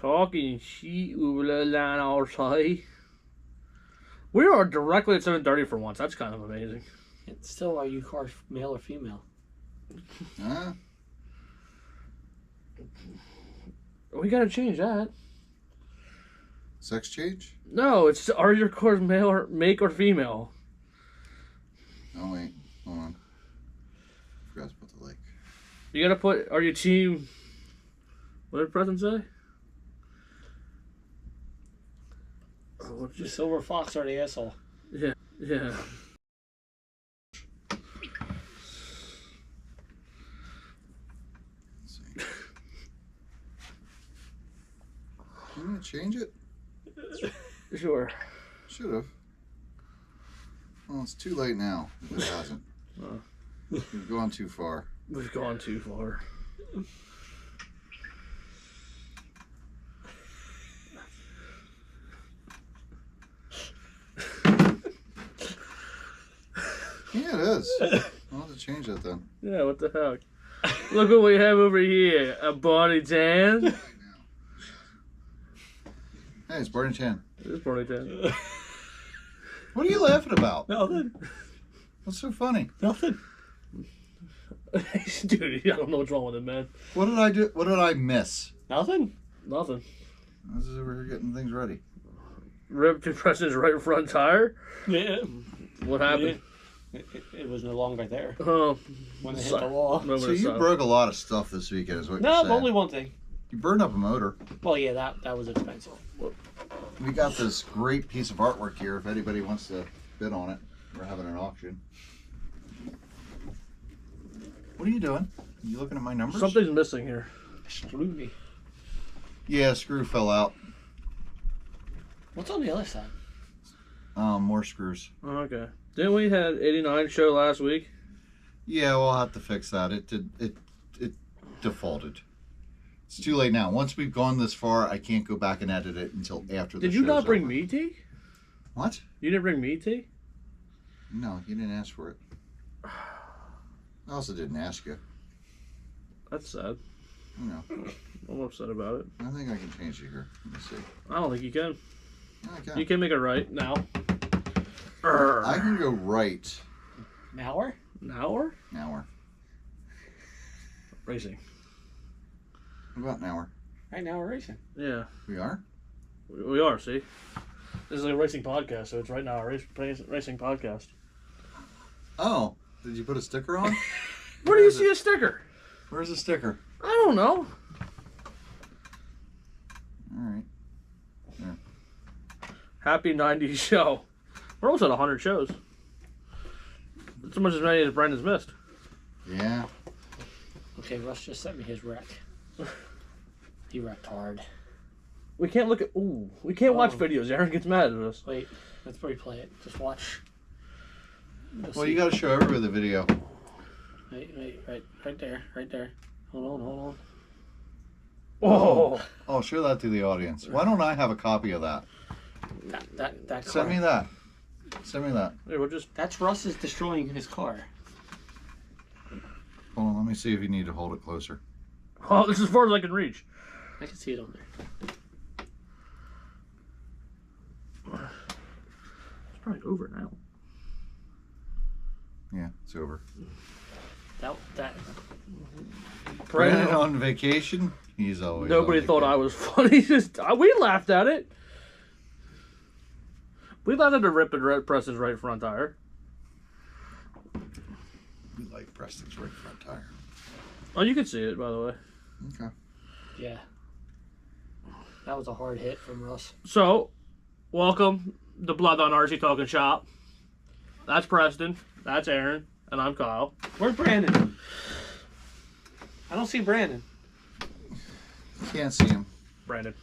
Talking shit over the line outside. We are directly at 7:30 for once. That's kind of amazing. Still, are you car male or female? We gotta change that. Sex change? No, it's are your cars male or make or female? Oh wait, hold on. Forgot to put the like. You gotta put. Are you team? What did Preston say? The silver fox or the asshole? Yeah. Let's see. You gonna change it? Sure. Should have. Well, it's too late now. If it hasn't. You've gone too far. We've gone too far. Yeah, it is. I'll have to change that then. Yeah, what the heck? Look what we have over here. A body tan. Hey, it's Barney Chan. It is body tan. What are you laughing about? Nothing. What's so funny? Nothing. Dude, I don't know what's wrong with him, man. What did I do? What did I miss? Nothing. Nothing. This is we're getting things ready. Ripped Preston's right front tire. Yeah. What happened? It was no longer there Oh, when it hit the wall. So you broke a lot of stuff this weekend, is what you're No, saying. only one thing. You burned up a motor. Well, yeah, that was expensive. We got this great piece of artwork here. If anybody wants to bid on it, we're having an auction. What are you doing? Are you looking at my numbers? Something's missing here. Screw me. Yeah, screw fell out. What's on the other side? More screws. Oh, okay. Didn't we had 89 show last week? Yeah, we'll have to fix that. It defaulted. It's too late now. Once we've gone this far, I can't go back and edit it until after the Did you not show's bring over. me tea? What? You didn't bring me tea? No, you didn't ask for it. I also didn't ask you. That's sad. You know, I'm upset about it. I think I can change it here. Let me see. I don't think you can. Yeah, I can. You can make it right now. I can go right. An hour? An hour? An hour. Racing. About an hour. Right now we're racing. Yeah. We are? We are, see? This is a racing podcast, so it's right now a racing podcast. Oh, did you put a sticker on? Where do you see a sticker? Where's the sticker? I don't know. All right. Happy 90s show. We're almost at 100 shows. That's as much as many as Brandon's missed. Yeah. Okay, Russ just sent me his wreck. He wrecked hard. We can't look at... Ooh. We can't watch videos. Aaron gets mad at us. Wait, let's replay it. Just watch. Well, you got to show everybody the video. Wait, right there. Hold on. Oh. Oh, show that to the audience. Why don't I have a copy of that? That car. Send me that. Send me that. Hey, we'll just... That's Russ is destroying his car. Hold on, let me see if you need to hold it closer. Oh, this is as far as I can reach. I can see it on there. It's probably over now. Yeah, it's over. That. Brandon on vacation. He's always. Nobody on thought I vacation. was funny. Just we laughed at it. We laughed at the rip and Preston's right front tire. We like Preston's right front tire. Oh, you can see it, by the way. Okay. Yeah. That was a hard hit from Russ. So, welcome to Blood on RC Talking Shop. That's Preston. That's Aaron. And I'm Kyle. Where's Brandon? I don't see Brandon. Can't see him. Brandon.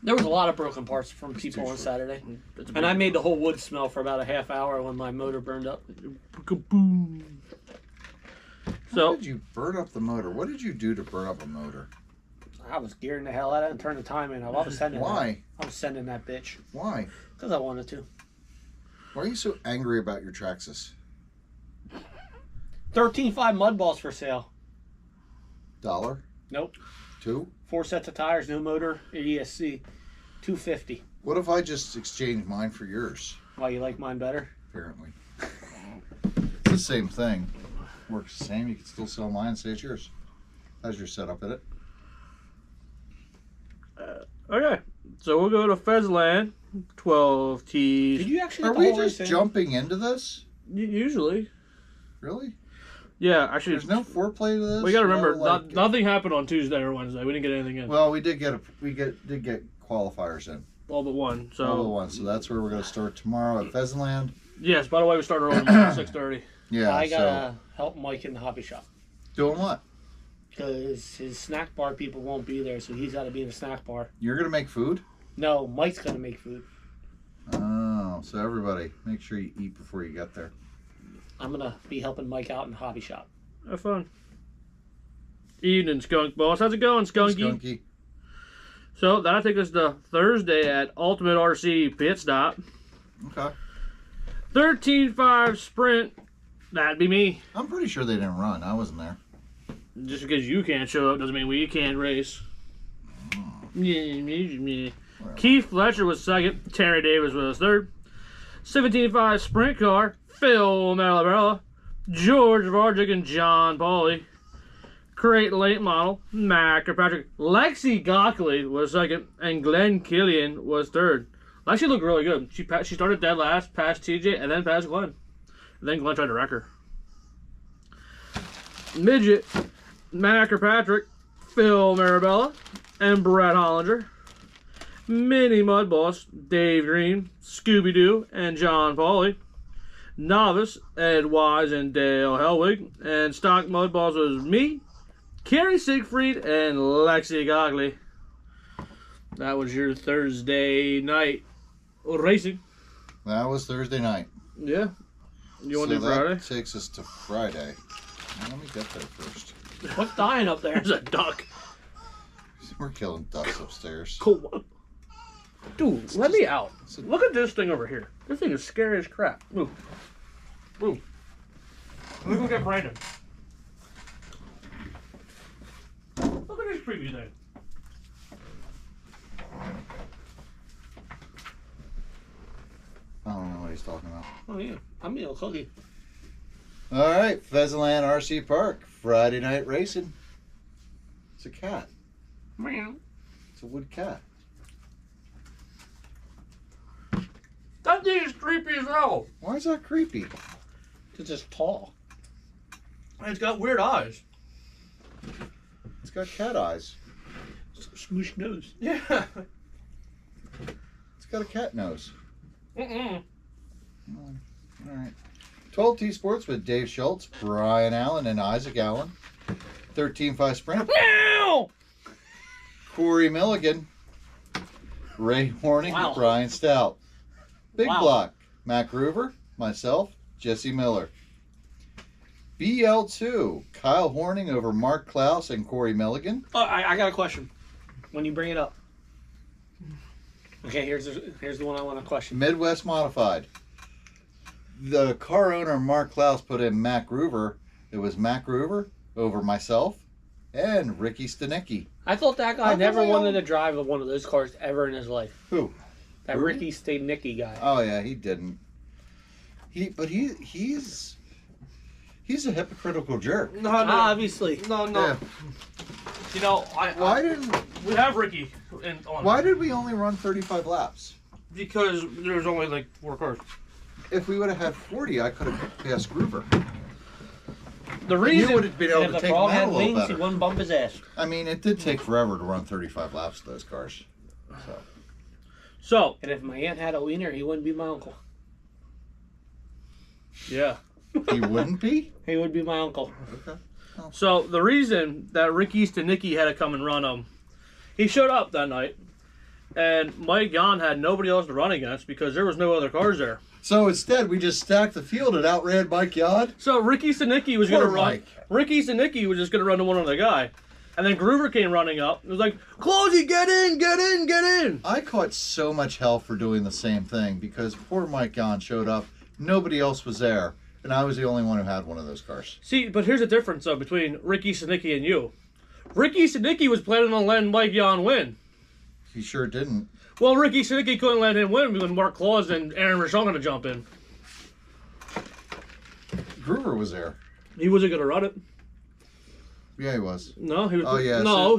There was a lot of broken parts from people on Saturday. And I made the whole wood smell for about a half hour when my motor burned up. Kaboom. How did you burn up the motor? What did you do to burn up a motor? I was gearing the hell out of it and turned the timing up. I was sending Why? I was sending that bitch. Why? Because I wanted to. Why are you so angry about your Traxxas? 13.5 mud balls for sale. $1? Nope. 2? 4 sets of tires, no motor, ESC, $250. What if I just exchange mine for yours? Why, you like mine better? Apparently. It's the same thing. Works the same. You can still sell mine and say it's yours. How's your setup in it? Okay, so we'll go to Fezland, 12 tees. Did you actually Are get the we whole race just in? jumping into this? Usually. Really? Yeah, actually. There's no foreplay to this? We gotta remember, No, like- nothing happened on Tuesday or Wednesday. We didn't get anything in. Well, we did get qualifiers in. All but one. So. All but one. So that's where we're going to start tomorrow at Pheasantland. Yes, by the way, we started early tomorrow, 6:30. Yeah. I so gotta help Mike in the hobby shop. doing what? Because his snack bar people won't be there, so he's got to be in the snack bar. You're going to make food? No, Mike's gonna make food. Oh, so everybody, make sure you eat before you get there. I'm gonna be helping Mike out in the hobby shop. Have fun. Evening, Skunk Boss. How's it going, Skunky? Skunky. So that'll take us to Thursday at Ultimate RC Pit Stop. Okay. 13.5 sprint. That'd be me. I'm pretty sure they didn't run. I wasn't there. Just because you can't show up doesn't mean we can't race. Keith Fletcher was second. Terry Davis was third. 17.5 sprint car. Phil Malabella. George Vargic and John Pauly. Crate late model. Mac Kirkpatrick. Lexi Gockley was second. And Glenn Killian was third. Lexi looked really good. She started dead last, passed TJ, and then passed Glenn. And then Glenn tried to wreck her. Midget. Mac Kirkpatrick. Phil Marabella. And Brett Hollinger. Mini Mud Boss, Dave Green, Scooby-Doo, and John Pauly. Novice, Ed Wise and Dale Helwig. And Stock Mud Boss was me, Carrie Siegfried, and Lexi Gogley. That was your Thursday night racing. That was Thursday night. Yeah. You want to do Friday? That takes us to Friday. Now, let me get there first. What's dying up there? There's a duck. We're killing ducks upstairs. Cool. Dude, let me out. Look at this thing over here. This thing is scary as crap. Move. Move. Let me go get Brandon. Look at this creepy thing. I don't know what he's talking about. Oh yeah, I'm a cookie. All right, Pheasantland RC Park, Friday night racing. It's a cat. Meow. It's a wood cat. That thing is creepy as hell. Why is that creepy? It's just tall. It's got weird eyes. It's got cat eyes. Smoosh nose. Yeah. It's got a cat nose. Mm-mm. All right. 12T Sports with Dave Schultz, Brian Allen, and Isaac Allen. 13.5 sprint. Meow! Corey Milligan, Ray Horning, Wow. Brian Stout. Big Wow. Block, Matt Groover, myself, Jesse Miller. BL2, Kyle Horning over Mark Klaus and Corey Milligan. Oh, I got a question. When you bring it up. Okay, here's the one I want to question. Midwest Modified. The car owner, Mark Klaus, put in Matt Groover. It was Matt Groover over myself and Ricky Stanicki. I thought that guy How come never they wanted all- to drive one of those cars ever in his life. Who? That Who? Ricky Stanicki guy. Oh yeah, he didn't. He's a hypocritical jerk. No, Obviously. No. Yeah. You know, Why didn't? we have Ricky on. Why did we only run 35 laps? Because there's only like 4 cars. If we would have had 40, I could have passed Groover. The You reason would have been And able if to the take him frog out a had little wings, he better. wouldn't bump his ass. I mean, it did take forever to run 35 laps of those cars. So And if my aunt had a wiener, he wouldn't be my uncle. yeah. He wouldn't be? He would be my uncle. Okay. So the reason that Ricky Stanicki had to come and run him, he showed up that night, and Mike Yon had nobody else to run against because there was no other cars there. So instead, we just stacked the field and outran Mike Yod. So Ricky Stanicki was Poor going to run. Mike. Ricky Stanicki was just going to run to one other guy, and then Groover came running up. It was like, Closey, get in, get in, get in. I caught so much hell for doing the same thing because poor Mike Yon showed up. Nobody else was there. And I was the only one who had one of those cars. See, but here's the difference though between Ricky Stanicki and you. Ricky Siddiqui was planning on letting Mike Yon win. He sure didn't. Well, Ricky Siddiqui couldn't let him win because Mark Claus and Aaron Rashawn going to jump in. Groover was there. He wasn't going to run it. Yeah, he was. No, he was. Oh yeah. No,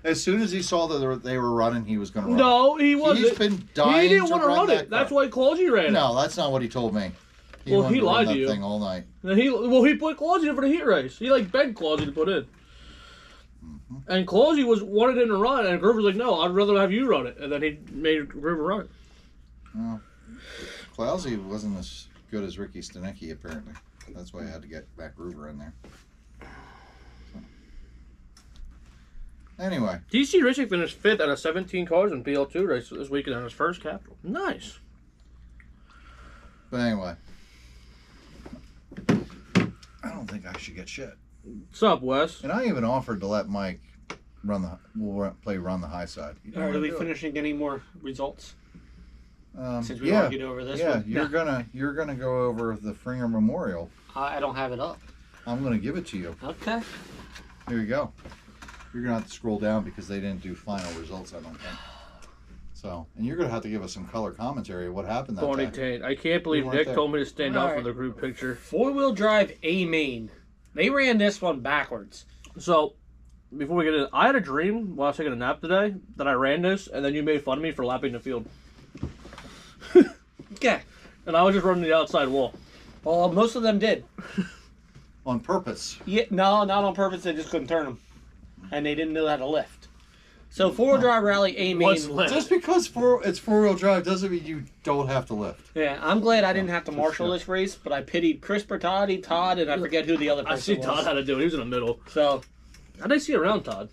As soon as he saw that they were running, he was going to run. No, he wasn't. He's been dying. He didn't to want to run it. car. That's why Claudio ran it. No, that's not what he told me. Well, wanted he to run lied to that you. thing all night. And he put Claudio in for the heat race. He begged Claudio to put in. Mm-hmm. And Claudio wanted him to run, and Groover was like, "No, I'd rather have you run it." And then he made Groover run it. Well, Klausy wasn't as good as Ricky Stanicky, apparently. That's why I had to get back Groover in there. So. Anyway. DC Racing finished 5th out of 17 cars in PL2 race this weekend on his first capital. Nice. But anyway. I don't think I should get shit. What's up, Wes? And I even offered to let Mike run the high side. All right, are we finishing any more results? Since we argued over this one. You're gonna go over the Fringer Memorial. I don't have it up. I'm gonna give it to you. Okay. Here you go. You're gonna have to scroll down because they didn't do final results, I don't think. So, and you're gonna have to give us some color commentary of what happened that Bonnie day. Taint. I can't believe Nick told me to stand up for the group picture. 4-wheel drive A main. They ran this one backwards. So, before we get in, I had a dream while I was taking a nap today that I ran this, and then you made fun of me for lapping the field. Okay. And I was just running the outside wall. Well, most of them did. On purpose. Yeah, no, not on purpose. They just couldn't turn them, and they didn't know how to lift. So 4-wheel drive rally A main. What's lift? Just because it's 4-wheel drive doesn't mean you don't have to lift. Yeah, I'm glad I didn't have to marshal this race, but I pitied Chris Bertotti, Todd, and I forget who the other person I see was. Todd how to do it. He was in the middle. So How'd I see around Todd?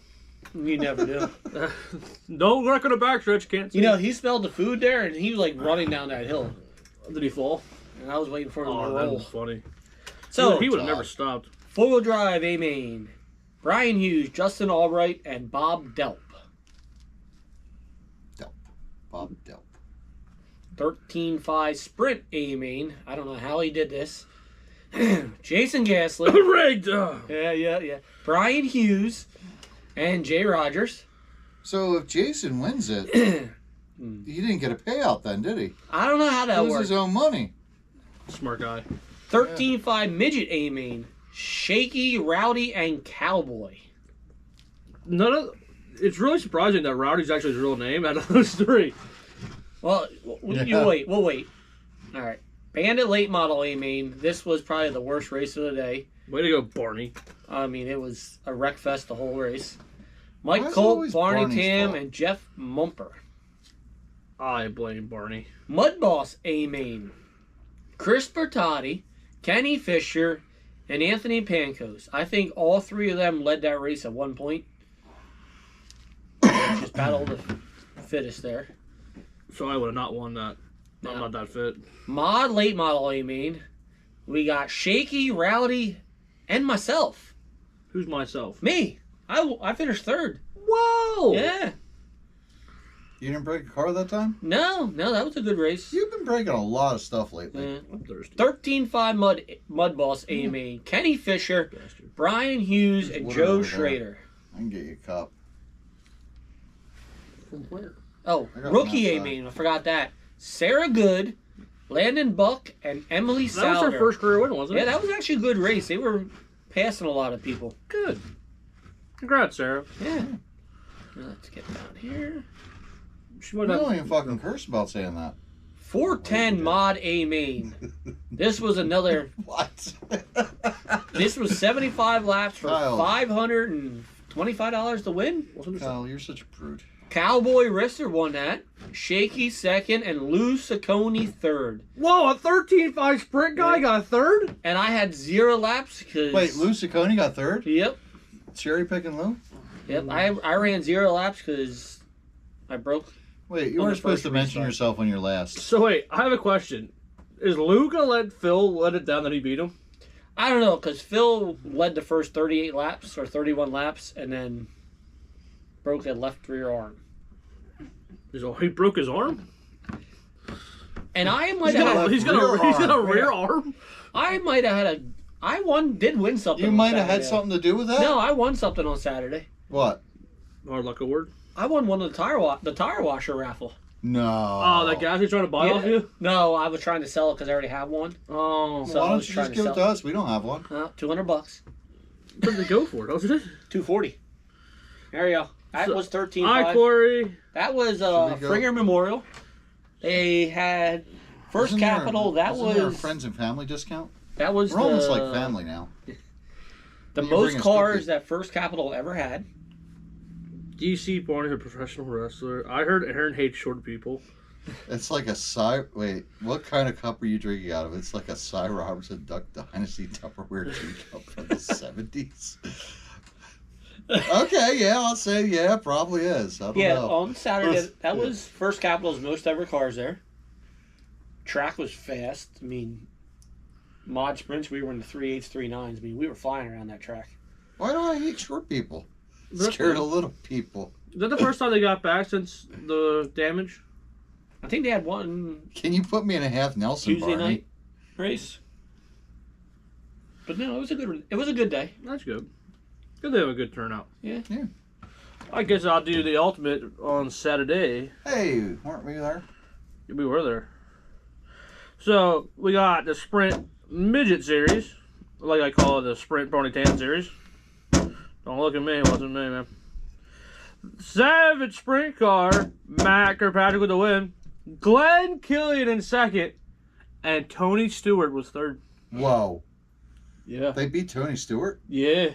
you never do. No record of backstretch. Can't see. You know, he smelled the food there, and he was like running down that hill, Did he fall? and I was waiting for him Oh, to that roll. was funny. So He would have never stopped. 4-wheel drive A main. Brian Hughes, Justin Albright, and Bob Delp. Bob Delp. 13.5 sprint A main. I don't know how he did this. Jason Gasly. Rigged! Yeah. Brian Hughes and Jay Rogers. So if Jason wins it, he didn't get a payout then, did he? I don't know how that It was worked. his own money. Smart guy. 13.5 midget A main. Shaky, Rowdy, and Cowboy. It's really surprising that Rowdy's actually his real name out of those three. Well, you wait. We'll wait. All right. Bandit late model A main. This was probably the worst race of the day. Way to go, Barney. I mean, it was a wreck fest the whole race. Why Mike is it Colt, always Barney Barney's Tam, fault? and Jeff Mumper. I blame Barney. Mud Boss A main. Chris Bertotti, Kenny Fisher, and Anthony Pancos. I think all three of them led that race at one point. Just battle the fittest there. So I would have not won that. No. I'm not that fit. Mod late model A main. We got Shaky, Rowdy, and myself. Who's myself? Me. I finished third. Whoa! Yeah. You didn't break a car that time? No, that was a good race. You've been breaking a lot of stuff lately. Yeah. I'm thirsty. 13.5 Mud Boss A main. Kenny Fisher, Bastard. Brian Hughes, and Water Joe over there. Schrader. I can get you a cup. From where? Oh, I got rookie one A outside. main. I forgot that. Sarah Good, Landon Buck, and Emily That was Souder. her first career win, wasn't Yeah, it? that was actually a good race. They were passing a lot of people. Good. Congrats, Sarah. Yeah. Let's get down here. She We might don't have... even fucking curse about saying that. 410 Mod A main. This was another. What? This was 75 laps for Kyle. $525 to win. Kyle, you're such a prude. Cowboy Risser won that. Shaky second, and Lou Saccone third. Whoa, a 13.5 sprint guy got a third? And I had 0 laps because. Wait, Lou Ciccone got third? Yep. Cherry picking Lou? Yep. I ran 0 laps because I broke. Wait, you On weren't the supposed first to mention restart. yourself when you're last. So wait, I have a question. Is Lou gonna let Phil let it down that he beat him? I don't know because Phil led the first 38 laps or 31 laps and then broke a left rear arm. He broke his arm? And I might have had He's got a rear arm? I might have had I did win something. You on might have had Saturday. something to do with that? No, I won something on Saturday. What? Hard luck award. I won one of the tire washer raffle. No. Oh, that guy who's trying to buy off you? No, I was trying to sell it because I already have one. Oh, So Why I don't was you trying just to give it sell- to us? We don't have one. $200. what did they go for, doesn't it? $240. There you go. That So- was 13. Hi, Corey. That was Should we go? Fringer Memorial. They had First Isn't there- Capital. That isn't there a was friends and family discount? that was We're almost like family now. the You can most bring us cars cookies. that First Capital ever had. DC Barney's a professional wrestler. I heard Aaron hates short people. It's like a Wait, what kind of cup are you drinking out of? It's like a Cy Robertson Duck Dynasty Tupperware teacup from the 70s. Okay, yeah, I'll say yeah, it probably is. I don't Yeah, know. on Saturday, Yes, that yeah. was First Capital's most ever cars there. Track was fast. I mean, mod sprints, we were in the 3.8s, 3.9s. I mean, we were flying around that track. Why do I hate short people? That's Scared fine. of little people. Is that the first time they got back since the damage? I think they had one Can you put me in a half Nelson, Tuesday Barney? night race. But no, it was a good day. That's good. Good they have a good turnout. Yeah. Yeah. I guess I'll do the ultimate on Saturday. Hey, weren't we there? We were there. So we got the Sprint Midget Series, like I call it, the Sprint Pony Tan Series. Don't look at me, it wasn't me, man. Savage Sprint Car, Matt Kirkpatrick with the win. Glenn Killian in second, and Tony Stewart was third. Whoa. Yeah. They beat Tony Stewart? Yeah.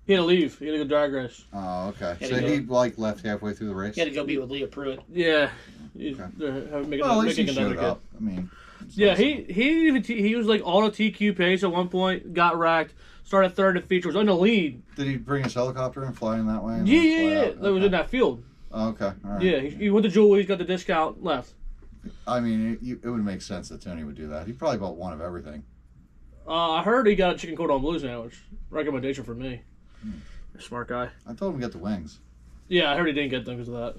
He had to leave. He had to go drag race. Oh, okay. Had So to he go. left halfway through the race? He had to go be with Leah Pruitt. Yeah. Okay. They're making, Well, at least he making another showed kid. up. I mean, it's Yeah, nice. he was like on a TQ pace at one point, got wrecked, started third in feature, was on the lead. Did he bring his helicopter and fly in that way? and Yeah, then yeah, fly yeah. out? That was in that field. Oh, okay. All right. Yeah, he went to Julie's, got the discount, left. I mean, it would make sense that Tony would do that. He probably bought one of everything. I heard he got a chicken cordon bleu sandwich. Recommendation from me. Smart guy. I told him to get the wings. Yeah, I heard he didn't get them because of that.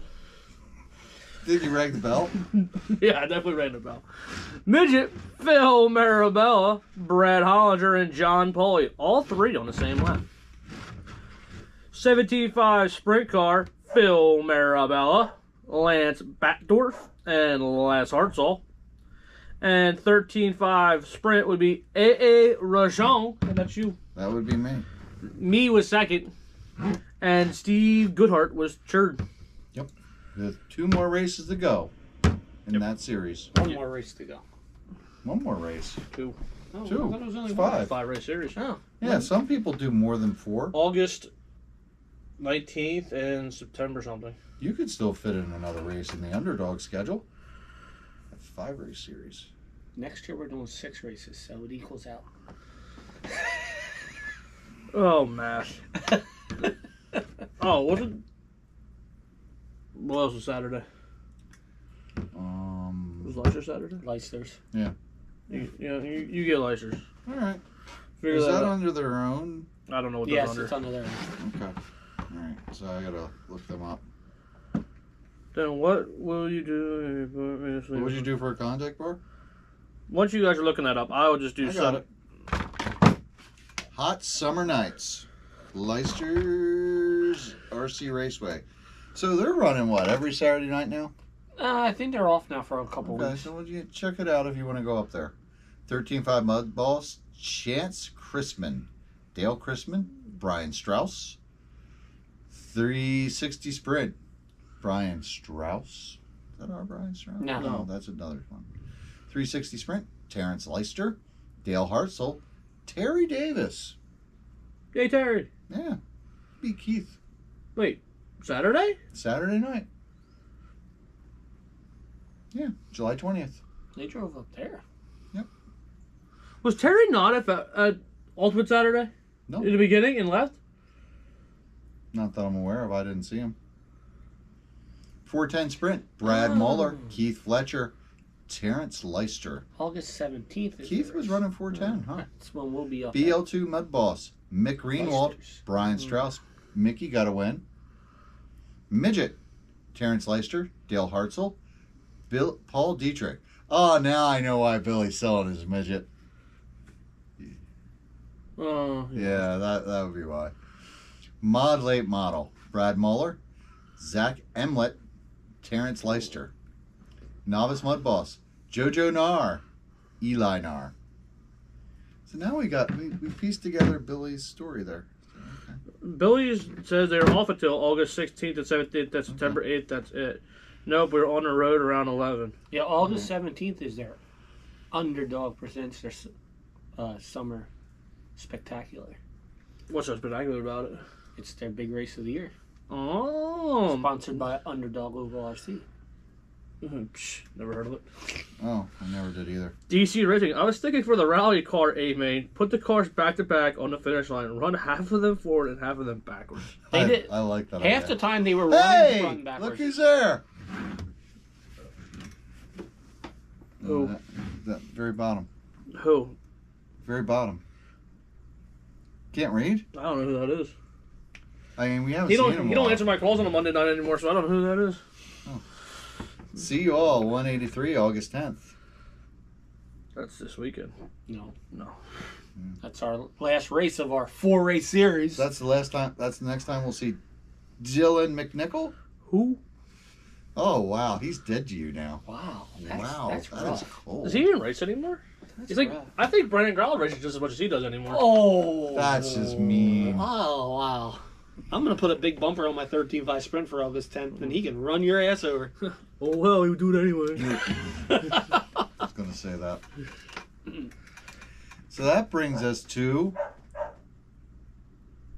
Did you rag the bell? Yeah, I definitely rang the bell. Midget, Phil Marabella, Brad Hollinger, and John Pauly. All three on the same lap. 17.5 sprint car, Phil Marabella, Lance Batdorf, and Les Hartzell. And 13.5 sprint would be A.A. Rajon, and that's you. That would be me. Me was second, and Steve Goodhart was third. There's 2 more races to go in that series. One more race to go. One more race. Two. Oh, 2. I thought it was only It's one. 5. 5-race series. Oh, Yeah, some people do more than 4. August 19th and September something. You could still fit in another race in the underdog schedule. A 5-race series. next year we're doing 6 races, so it equals out. Oh, math. Oh, what else was Saturday? Was Leicester Saturday? Leicesters. You get Leicesters. All right. Figure Is that out. under their own? I don't know what Yes, that's under. it's under there. Okay. All right. So I gotta look them up. Then what will you do? If you put me to sleep? What would you do for a contact bar? Once you guys are looking that up, I will just do I got some. it. Hot Summer Nights. Leicester's RC Raceway. So they're running what, every Saturday night now? I think they're off now for a couple Okay, weeks. so would you check it out if you want to go up there. 13.5 Mud Balls, Chance Chrisman, Dale Chrisman, Brian Strauss. 360 Sprint, Brian Strauss. Is that our Brian Strauss? No. No, that's another one. 360 Sprint, Terrence Leister, Dale Hartzell, Terry Davis. Hey, Terry. Yeah, beat Keith. Wait, Saturday? Saturday night. Yeah, July 20th. They drove up there. Was Terry not at Ultimate Saturday? No. In the beginning and left? Not that I'm aware of. I didn't see him. 410 Sprint, Brad Oh. Muller, Keith Fletcher, Terrence Leister. August 17th. is Keith the was race. running 410, huh? That's when we'll be up. BL2 Mud Boss, Mick Greenwald, Leicesters. Brian Strauss. Mickey got a win. Midget, Terrence Leister, Dale Hartzell, Paul Dietrich. Oh, now I know why Billy's selling his midget. Oh, Yeah, that would be why. Mod late model. Brad Muller, Zach Emlet, Terrence Leister. Novice Mud Boss. Jojo Nar, Eli Nar. So now we pieced together Billy's story there. Billy says they're off until August 16th and 17th. That's September 8th. That's it. Nope, we're on the road around 11. Yeah, August 17th is their Underdog presents their summer spectacular. What's so spectacular about it? It's their big race of the year. Oh. Sponsored by Underdog Oval RC. Never heard of it. Oh, I never did either. DC Racing. I was thinking for the rally car A-main, put the cars back to back on the finish line, run half of them forward and half of them backwards. They did. I like that. Half idea. the time they were running front Hey, backwards. look who's there. Who? That very bottom. Who? Very bottom. Can't read? I don't know who that is. I mean, we haven't He seen don't him. he don't answer my calls on a Monday night anymore, so I don't know who that is. See you all 183 August 10th. That's this weekend. No. That's our last race of our 4-race series. That's the last time. That's the next time we'll see Dylan McNichol. Who? Oh wow, he's dead to you now. Wow. That's cold. Does he even race anymore? That's Like, rough. I think Brandon Growler races just as much as he does anymore. Oh. That's just mean. Oh, wow. I'm going to put a big bumper on my 13.5 Sprint for August 10th, and he can run your ass over. Oh well, he would do it anyway. I was going to say that. So that brings us to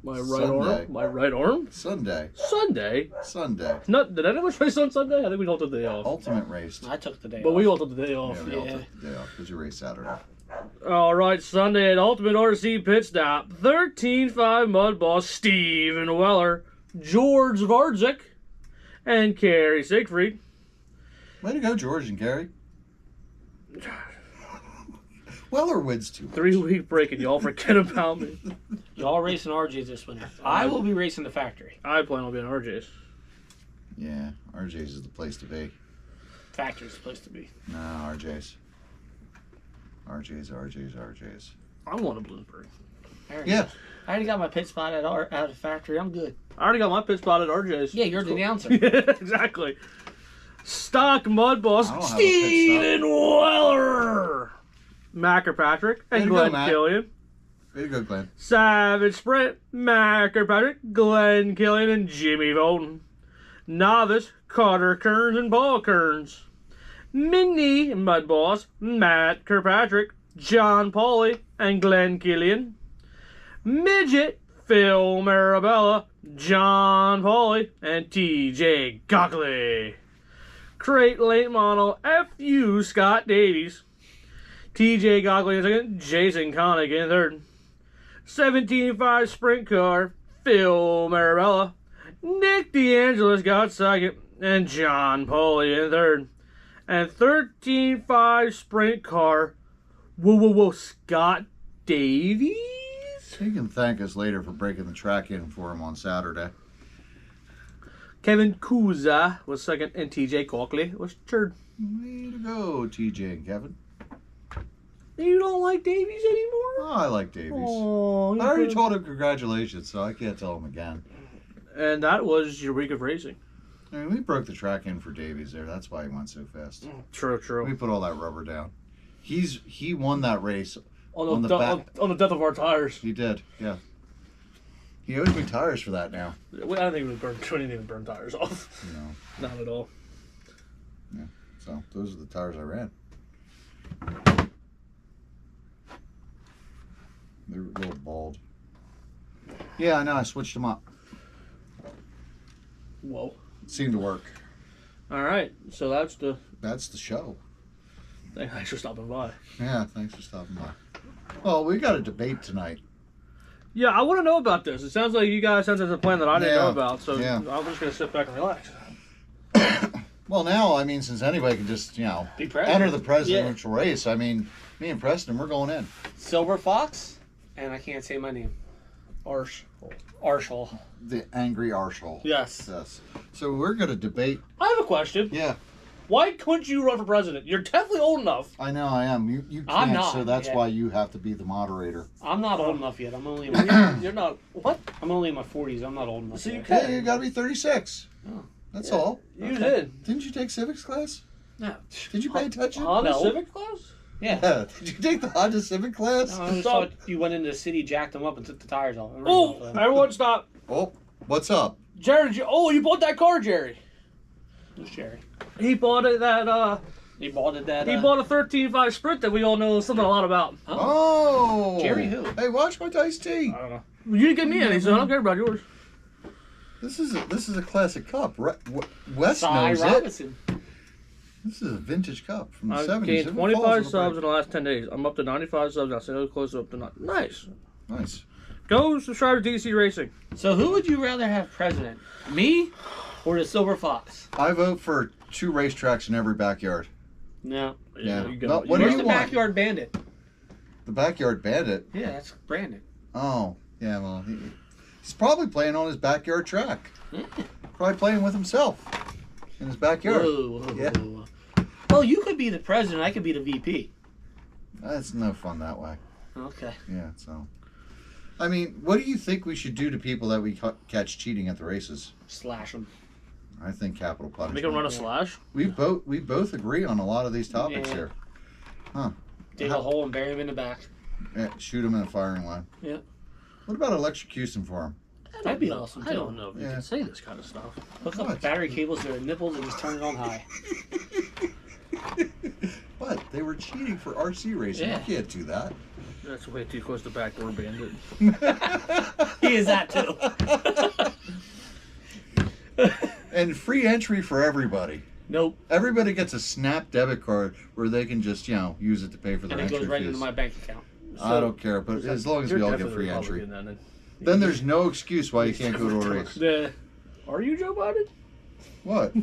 My right Sunday. arm. My right arm. Sunday. Sunday. Sunday. Not did any of us race on Sunday? I think we all took the day off. Ultimate race. I took the day But off. we all took the day off. Yeah, we all Yeah. took the day off because you race Saturday. All right, Sunday at Ultimate RC Pit Stop. 13.5 Mud Boss Steven Weller, George Vardzik, and Kerry Siegfried. Way to go, George and Gary. Weller wins too. 3-week break and y'all forget about me. Y'all racing RJs this winter. I will be racing the factory. I plan on being RJ's. Yeah, RJ's is the place to be. Factory's supposed to be. No, RJ's. RJ's. I want a Bloomsbury. Yeah. I already got my pit spot at the factory. I'm good. I already got my pit spot at RJ's. Yeah, you're the announcer. Exactly. Stock Mud Boss I don't have a pit stop. Steven Weller, Macker Patrick, Way and to go, Glenn Matt. Killian. Way to go, Glenn. Savage Sprint, Macker Patrick, Glenn Killian, and Jimmy Volton. Novice, Carter Kearns and Paul Kearns. Mini Mud Boss, Matt Kirkpatrick, John Pauly, and Glenn Killian. Midget, Phil Marabella, John Pauly, and TJ Gockley. Crate Late Model, FU Scott Davies. TJ Gockley in second, Jason Connick in third. 17.5 Sprint Car, Phil Marabella. Nick DeAngelis got second, and John Pauly in third. And 13.5 Sprint Car, Scott Davies? He can thank us later for breaking the track in for him on Saturday. Kevin Kuza was second, and TJ Gockley was third. Way to go, TJ and Kevin. You don't like Davies anymore? Oh, I like Davies. Oh, I already told him congratulations, so I can't tell him again. And that was your week of racing. I mean, we broke the track in for Davies there. That's why he went so fast. True. We put all that rubber down. He won that race. On On the, the back. on the death of our tires. He did, yeah. He owes me tires for that now. I don't think we didn't even burn tires off. You know, Not at all. so those are the tires I ran. They're a little bald. Yeah, I know. I switched them up. Whoa. It seemed to work. All right. So that's the That's the show. thing. Thanks for stopping by. Yeah, thanks for stopping by. Well, we got a debate tonight. Yeah, I want to know about this. It sounds like you guys have a plan that I didn't Yeah. know about. So Yeah. I'm just going to sit back and relax. Well, now, I mean, since anybody can just, Be president. enter the presidential race, I mean, me and Preston, we're going in. Silver Fox, and I can't say my name. Arshall. The angry arsehole. Yes. Yes. So we're going to debate. I have a question. Yeah. Why couldn't you run for president? You're definitely old enough. I know I am. You can't, I'm not, so that's yeah. why you have to be the moderator. I'm not old enough yet. I'm only in my, You're not. What? I'm only in my 40s. I'm not old enough So you yet. can't- Yeah, you got to be 36. Oh. That's Yeah. all. You Okay. did. Didn't you take civics class? No. Did you pay attention? Honda No. Civic class? Yeah. Yeah. Did you take the Honda Civic class? I just Stop. thought you went into the city, jacked them up, and took the tires off. Oh, everyone stop. Oh, what's up? Jared, you bought that car, Jerry. Who's Jerry? He bought it that, He bought it that. he bought a 13.5 Sprint that we all know something a lot about. Oh. Oh. Jerry who? Hey, watch my iced tea. I don't know. You didn't get me any, so I don't care about yours. This is a classic cup. Wes Cy knows Robinson. it. This is a vintage cup from the I've 70s. gained It 25 falls on subs the in the last 10 days. I'm up to 95 subs now, so close up to 9. Nice. break. Nice. Go subscribe to DC Racing. So who would you rather have president? Me or the Silver Fox? I vote for 2 racetracks in every backyard. No. Yeah. You go. No, what do Where's you the want? Backyard Bandit? The Backyard Bandit. Yeah, that's Brandon. Oh, yeah, well, he's probably playing on his backyard track. Probably playing with himself in his backyard. Whoa. Yeah. Well, you could be the president. I could be the VP. That's no fun that way. Okay. Yeah, so. I mean, what do you think we should do to people that we catch cheating at the races? Slash them. I think capital punishment. Make him run a Yeah. slash. We both agree on a lot of these topics Yeah. here. Huh. Dig a hole and bury him in the back. Yeah, shoot him in a firing line. Yeah. What about electrocution for him? That'd be awesome, I too. don't know if you Yeah. can say this kind of stuff. Hook up What? battery cables to their nipples and just turn it on high. But they were cheating for RC racing. Yeah. You can't do that. That's way too close to backdoor bandit. He is that too. And free entry for everybody. Nope. Everybody gets a Snap debit card where they can just, use it to pay for their And it entry goes right fees. into my bank account. I don't care, but as long as we You're all get definitely free entry. Republican Then there's no excuse why you can't go to a race. Are you Joe Biden? What?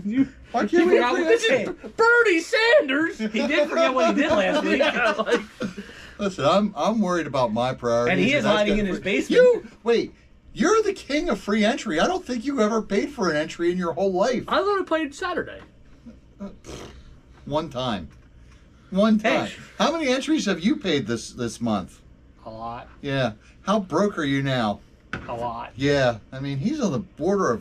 You, Why can't we forgot have free what entry? this is. Bernie Sanders. He did forget what he did last week. Yeah, like, Listen, I'm worried about my priorities. And he is that's hiding got in his free- basement. You're the king of free entry. I don't think you ever paid for an entry in your whole life. I thought I played Saturday. One time. One time. Hey. How many entries have you paid this month? A lot. Yeah. How broke are you now? A lot. Yeah. I mean, he's on the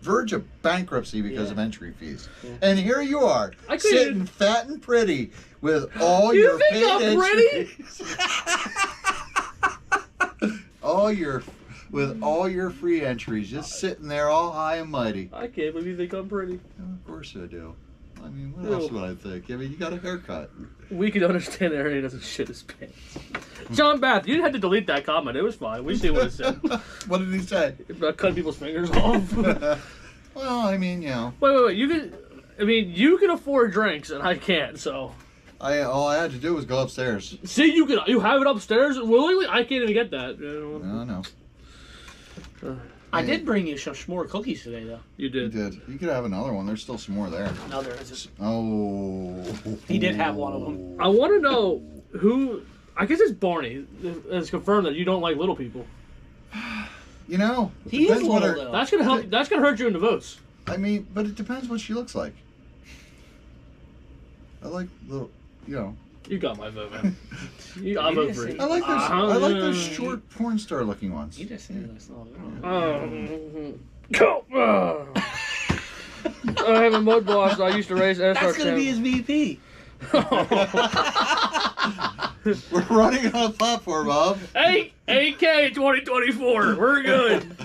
verge of bankruptcy because Yeah. of entry fees. Yeah. And here you are, I couldn't sitting even- fat and pretty with all You your think paid I'm entries. with all your free entries, just sitting there all high and mighty. I can't believe you think I'm pretty. Of course I do. I mean, what Ew. else would I think? I mean, you got a haircut. We can understand that Ernie doesn't shit his pants. John Bath, you didn't have to delete that comment. It was fine. We see what it said. What did he say? About cutting people's fingers off. Well, I mean, Wait. You can afford drinks and I can't. So all I had to do was go upstairs. see, you have it upstairs willingly. I can't even get that. No. I did bring you some s'more cookies today, though. You You did. did. You could have another one. There's still some more there. No, there isn't. Oh. He did have one of them. I want to know who. I guess it's Barney. It's confirmed that you don't like little people. You know, it He is depends what little, her- though. That's gonna help. That's gonna hurt you in the votes. I mean, but it depends what she looks like. I like little, You got my vote, man. I vote for you. I like those. I like those short porn star looking ones. You just said that's not Go. I have a mud boss. I used to race SR10. That's gonna be his VP. We're running on a platform, Bob. Hey, AK 2024. We're good.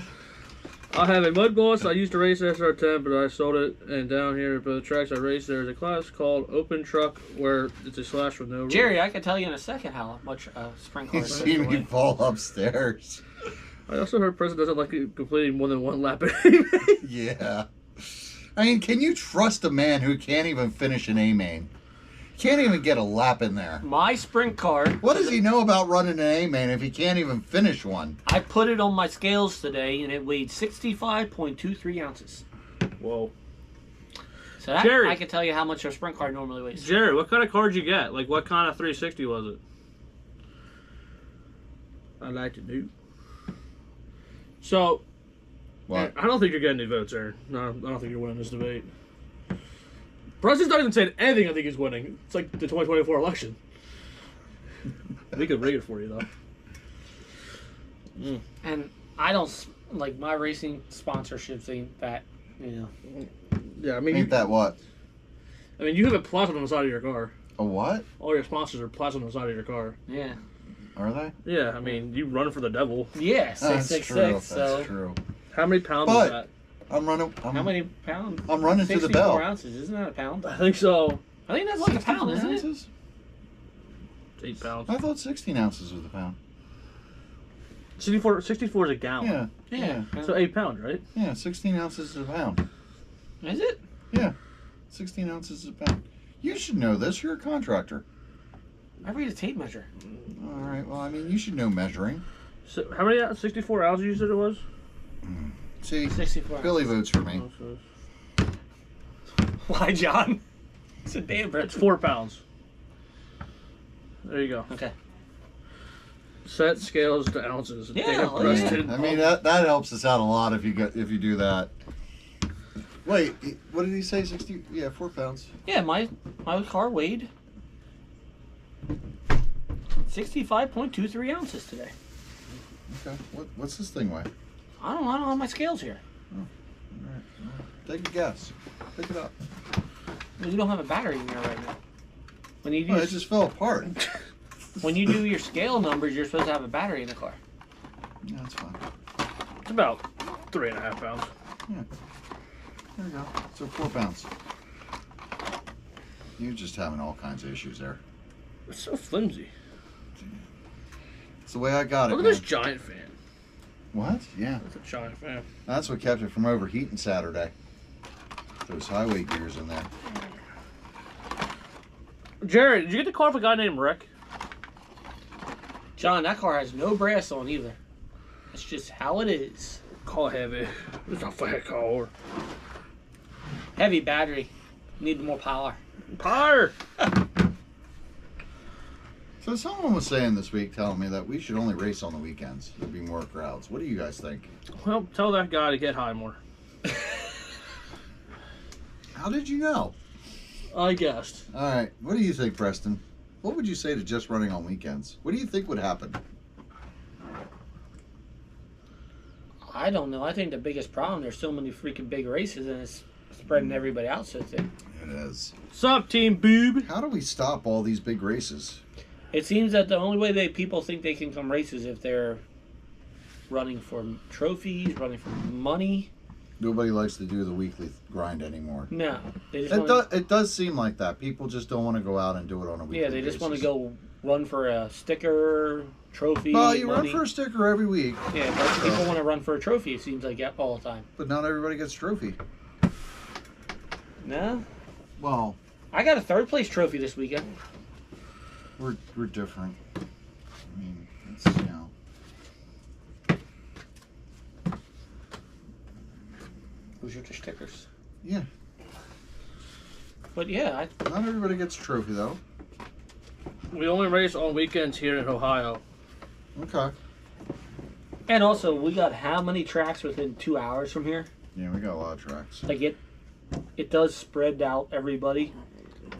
I have a mud boss. I used to race SR10, but I sold it. And down here, for the tracks I race, there's a class called Open Truck where it's a slash with no rules. Jerry, I can tell you in a second how much sprint You cars see me fall upstairs. I also heard President doesn't like completing more than one lap. Yeah. I mean, can you trust a man who can't even finish an A main? Can't even get a lap in there. My sprint car. What does he know about running an A main if he can't even finish one? I put it on my scales today, and it weighed 65.23 ounces. Whoa. So that, Jerry. I can tell you how much a sprint car normally weighs. Jerry, what kind of car did you get? Like, what kind of 360 was it? I'd like to know. So, What? I don't think you're getting any votes, Aaron. No, I don't think you're winning this debate. Preston's not even saying anything I think he's winning. It's like the 2024 election. We could rig it for you, though. And I don't like my racing sponsorships ain't that, you know. Yeah, I mean, Ain't that what? you have a platinum on the side of your car. A what? All your sponsors are platinum on the side of your car. Yeah. Are they? Yeah, I mean, you run for the devil. Yeah, That's 666. true. So That's true. How many pounds But- is that? I'm running. how many pounds? I'm running to the 64 bell. ounces. Isn't that a pound? I think so. I think that's like a pound, 64 isn't it? ounces? It's 8 pounds. I thought 16 ounces was a pound. 64 is a gallon. Yeah. So 8 pounds, right? Yeah, 16 ounces is a pound. Is it? Yeah, 16 ounces is a pound. You should know this. You're a contractor. I read a tape measure. All right. Well, I mean, you should know measuring. So how many? 64 ounces you said it was? See, 64. Billy votes for me. Oh, so Why, John? It's a damn it's 4 pounds. There you go. Okay. Set scales to ounces. Yeah, Take a oh, breast yeah. in- I mean, that helps us out a lot if you do that. Wait, what did he say? 60? Yeah, 4 pounds. Yeah, my car weighed 65.23 ounces today. Okay. What's this thing weigh? I don't have my scales here. All right. Take a guess. Pick it up. You don't have a battery in there right now. When you do Oh, it just fell apart. when you do your scale numbers, you're supposed to have a battery in the car. Yeah, that's fine. It's about 3.5 pounds. There we go. So 4 pounds. You're just having all kinds of issues there. It's so flimsy. It's the way I got it. Look at man. this giant fan. What? Yeah. That's a giant fan. That's what kept it from overheating Saturday. Those highway gears in there. Jared, did you get the car of a guy named Rick? John, that car has no brass on either. That's just how it is. Call heavy. It's a fat car. Heavy battery. Need more power. Power. So someone was saying this week, telling me that we should only race on the weekends. There'd be more crowds. What do you guys think? Well, tell that guy to get high more. How did you know? I guessed. All right. What do you think, Preston? What would you say to just running on weekends? What do you think would happen? I don't know. I think the biggest problem, there's so many freaking big races and it's spreading everybody out so thick. It is. Sup, team boob? How do we stop all these big races? It seems that the only way people think they can come race is if they're running for trophies, running for money. Nobody likes to do the weekly grind anymore. No, they just It does seem like that. People just don't want to go out and do it on a weekly yeah, they just want to basis. go run for a sticker, trophy. Well, you money. run for a sticker every week, Yeah, but people want to run for a trophy. It seems like all the time. but not everybody gets a trophy. No, Well, I got a third place trophy this weekend. we're different. I mean, it's, you know. Those are the stickers. Yeah. But yeah, Not everybody gets a trophy though. We only race on weekends here in Ohio. Okay. and also we got how many tracks within 2 hours from here? Yeah, we got a lot of tracks. Like it does spread out everybody.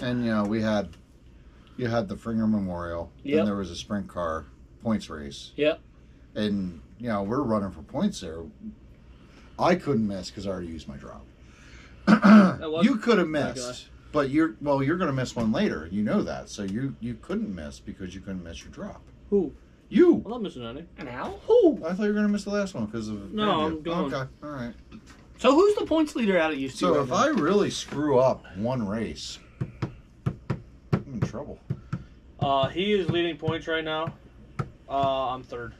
And you know, you had the Fringer Memorial. Yep. Then there was a sprint car points race. Yep. And you know, we're running for points there. I couldn't miss because I already used my drop. was- You could have Okay. missed, but you're going to miss one later. You know that, so you couldn't miss because you couldn't miss your drop. Who? You. I'm not missing any. And how? Who? I thought you were going to miss the last one because of No, Grandview. I'm going. Okay, all right. So who's the points leader out of you two? So right if now? I really screw up one race, I'm in trouble. He is leading points right now. I'm third.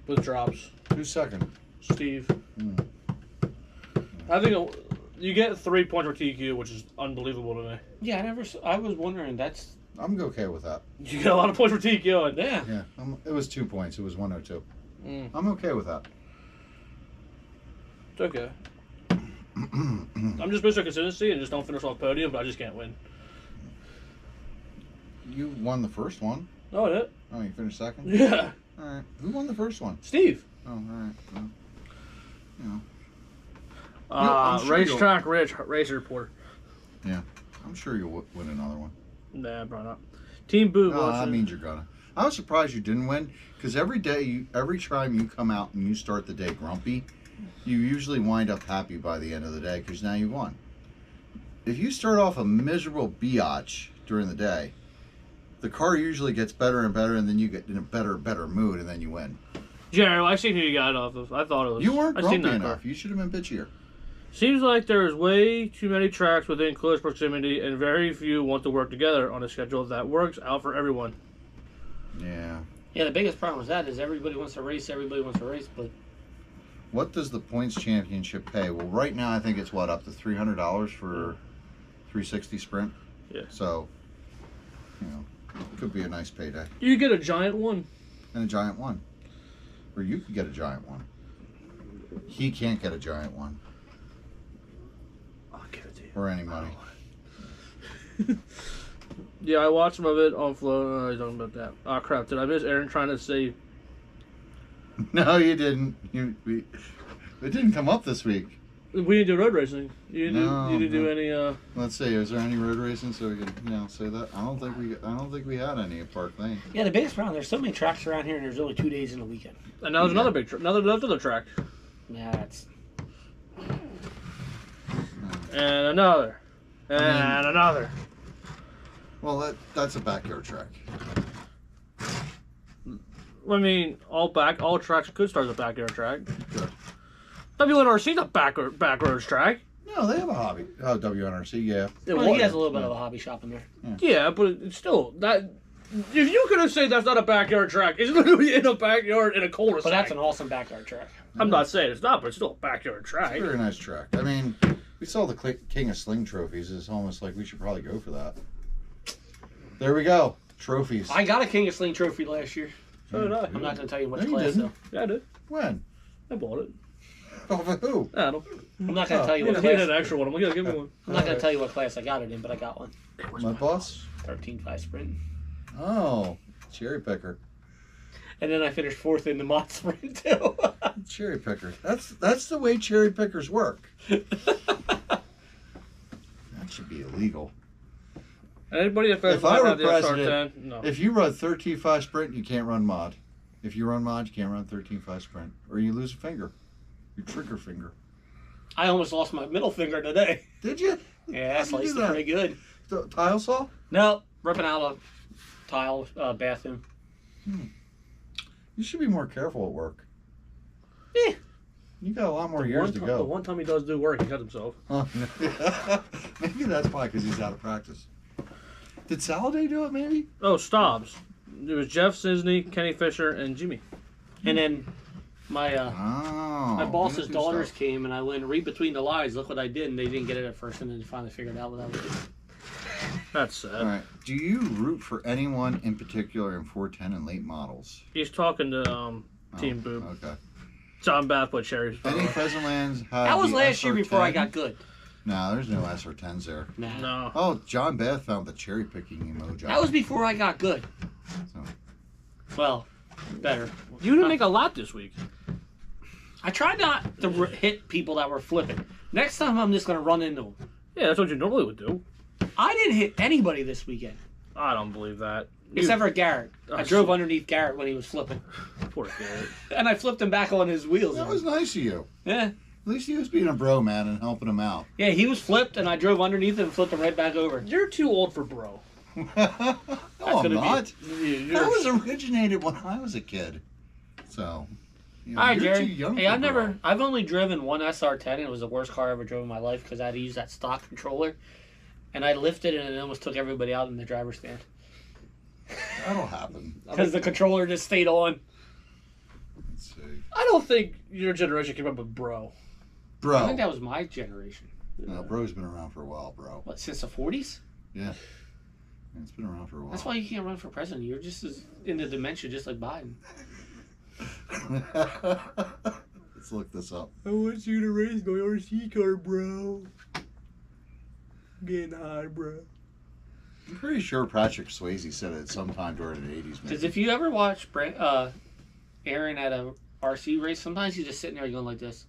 With drops. Who's second? Steve. Hmm. I think you get 3 points for TQ, which is unbelievable to me. Yeah, I was wondering. That's I'm okay with that. You get a lot of points for TQ. And yeah. Yeah, it was 2 points. It was 102. Mm, I'm okay with that. it's okay. I'm just Mr. Consistency and just don't finish off podium, but I just can't win. You won the first one. Oh, it? Oh, you finished second? Yeah. All right. Who won the first one? Steve. Oh, all right. Well, you know. I'm sure Racetrack Race Report. I'm sure you'll win another one. Nah, probably not. Team Boot. No, that watching- means you're gonna. I was surprised you didn't win because every time you come out and you start the day grumpy, you usually wind up happy by the end of the day because now you won. If you start off a miserable biatch during the day, the car usually gets better and better, and then you get in a better mood, and then you win. Jerry, I seen who you got off of. I thought it was. You weren't I seen grumpy that enough. car. You should have been bitchier. Seems like there's way too many tracks within close proximity, and very few want to work together on a schedule that works out for everyone. Yeah. Yeah, the biggest problem with that is everybody wants to race, but What does the points championship pay? Well, right now I think it's up to $300 for 360 sprint. Yeah. So, could be a nice payday. You get a giant one. And a giant one. Or you could get a giant one. He can't get a giant one. I'll give it to you. Or any money. Yeah, I watched some of it on Flow. I don't know about that. Oh crap! Did I miss Aaron trying to say? No, you didn't. It didn't come up this week. We didn't do road racing. You didn't. No, you didn't do no. any. Let's see. Is there any road racing so we can, say that? I don't think we had any at Park Lane. yeah, the biggest problem, there's so many tracks around here and there's only 2 days in a weekend. And now there's another big, another track, Yeah, that's and another, and another. Well, that's a backyard track. I mean, all tracks could start as a backyard track. Good. WNRC's a backroads track. No, they have a hobby. Oh, WNRC, yeah. well, he has a little bit of a hobby shop in there. Yeah, but it's still that. If you could have said that's not a backyard track, it's literally in a backyard in a cul-de-sac. But that's an awesome backyard track. I'm not saying it's not, but it's still a backyard track. It's a very nice track. I mean, we saw the King of Sling trophies. It's almost like we should probably go for that. There we go. Trophies. I got a King of Sling trophy last year. So did I. I'm not going to tell you which No, you class, didn't. though. Yeah, I did. When? I bought it. Oh, for who? I don't know. I'm not going to tell you He what had class. an extra one. I'm like, yeah, give me one. I'm not going to tell you what class I got it in, but I got one. My boss? 13.5 sprint. Oh, cherry picker. And then I finished 4th in the mod sprint, too. Cherry picker. That's the way cherry pickers work. That should be illegal. Anybody that If I might were have the SR10, president, no. if you run 13.5 sprint, you can't run mod. If you run mod, you can't run 13.5 sprint. Or you lose a finger. Your trigger finger. I almost lost my middle finger today. Did you? Yeah, I How'd you sliced do it that? pretty good. The tile saw? No, ripping out a tile bathroom. You should be more careful at work. Eh. You got a lot more years to The go. one time he does do work, he cuts himself. Oh, no. Maybe that's why, because he's out of practice. Did Saladay do it, maybe? Oh, Stobbs. It was Jeff Cisney, Kenny Fisher, and Jimmy. And then my Oh. my boss's good daughters stuff. came, and I went read between the lines. Look what I did, and they didn't get it at first, and then finally figured out what I was doing. That's sad. All right. Do you root for anyone in particular in 410 and late models? He's talking to Team Boob. Okay. John Bath put Cherry. Any Pheasantlands have That was the last year before I SR10? got good. No, there's no SR10s there. Nah. No. Oh, John Bath found the cherry picking emoji. That was before I got good. So, Well, better. You didn't make a lot this week. I tried not to hit people that were flipping. Next time, I'm just going to run into them. Yeah, that's what you normally would do. I didn't hit anybody this weekend, I don't believe that. except for Garrett. I Oh, drove shit. underneath Garrett when he was flipping, Poor Garrett. and I flipped him back on his wheels. that was nice of you. Yeah. At least he was being a bro, man, and helping him out. Yeah, he was flipped, and I drove underneath him and flipped him right back over. You're too old for bro. No, I'm gonna be- not. You're, That was originated when I was a kid. So, you know, All right, you're Jerry. too young Hey, for I've only driven one SR10, and it was the worst car I ever drove in my life because I had to use that stock controller, and I lifted it and it almost took everybody out in the driver's stand That'll happen. because the controller just stayed on. Let's see. I don't think your generation came up with bro. Bro. I think that was my generation. No, bro's been around for a while, bro. What, since the 40s? Yeah. It's been around for a while. That's why you can't run for president. You're just as into dementia, just like Biden. Let's look this up. I want you to race my RC car, bro. Getting high, bro. I'm pretty sure Patrick Swayze said it sometime during the 80s, Because maybe. if you ever watch Aaron at a RC race, sometimes he's just sitting there going like this.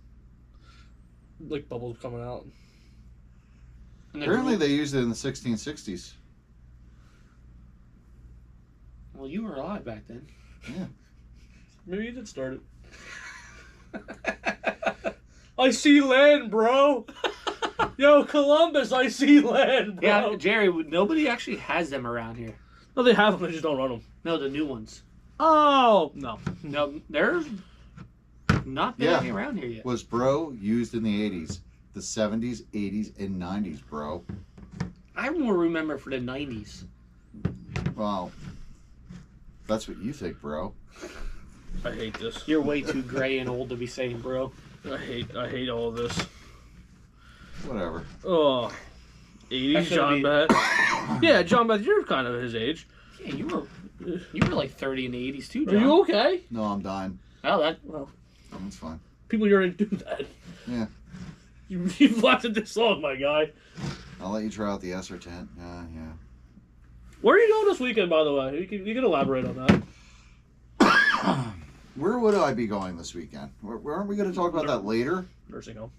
Like bubbles coming out. And Apparently they used it in the 1660s. Well, you were alive back then. Maybe you did start it. I see land, bro. Yo, Columbus, I see land, bro. Yeah, Jerry, nobody actually has them around here. No, they have them. They just don't run them. No, the new ones. Oh, no. No, there's not been Yeah. any around here yet. Was bro used in the 80s, the 70s, 80s, and 90s, bro? I more remember for the 90s. Wow. That's what you think, bro. I hate this. You're way too gray and old to be saying, bro. I hate all of this. Whatever. Oh, 80s That's John gonna Beth. Yeah, John Beth, you're kind of his age. Yeah, you were like 30 in the 80s too, Are John. you okay? No, I'm dying. Oh, That's fine. People your age do that. Yeah. You've lasted this long, my guy. I'll let you try out the Esser tent. Yeah. Where are you going this weekend, by the way? You can elaborate on that. Where would I be going this weekend? Aren't we going to talk about that later? Nursing home.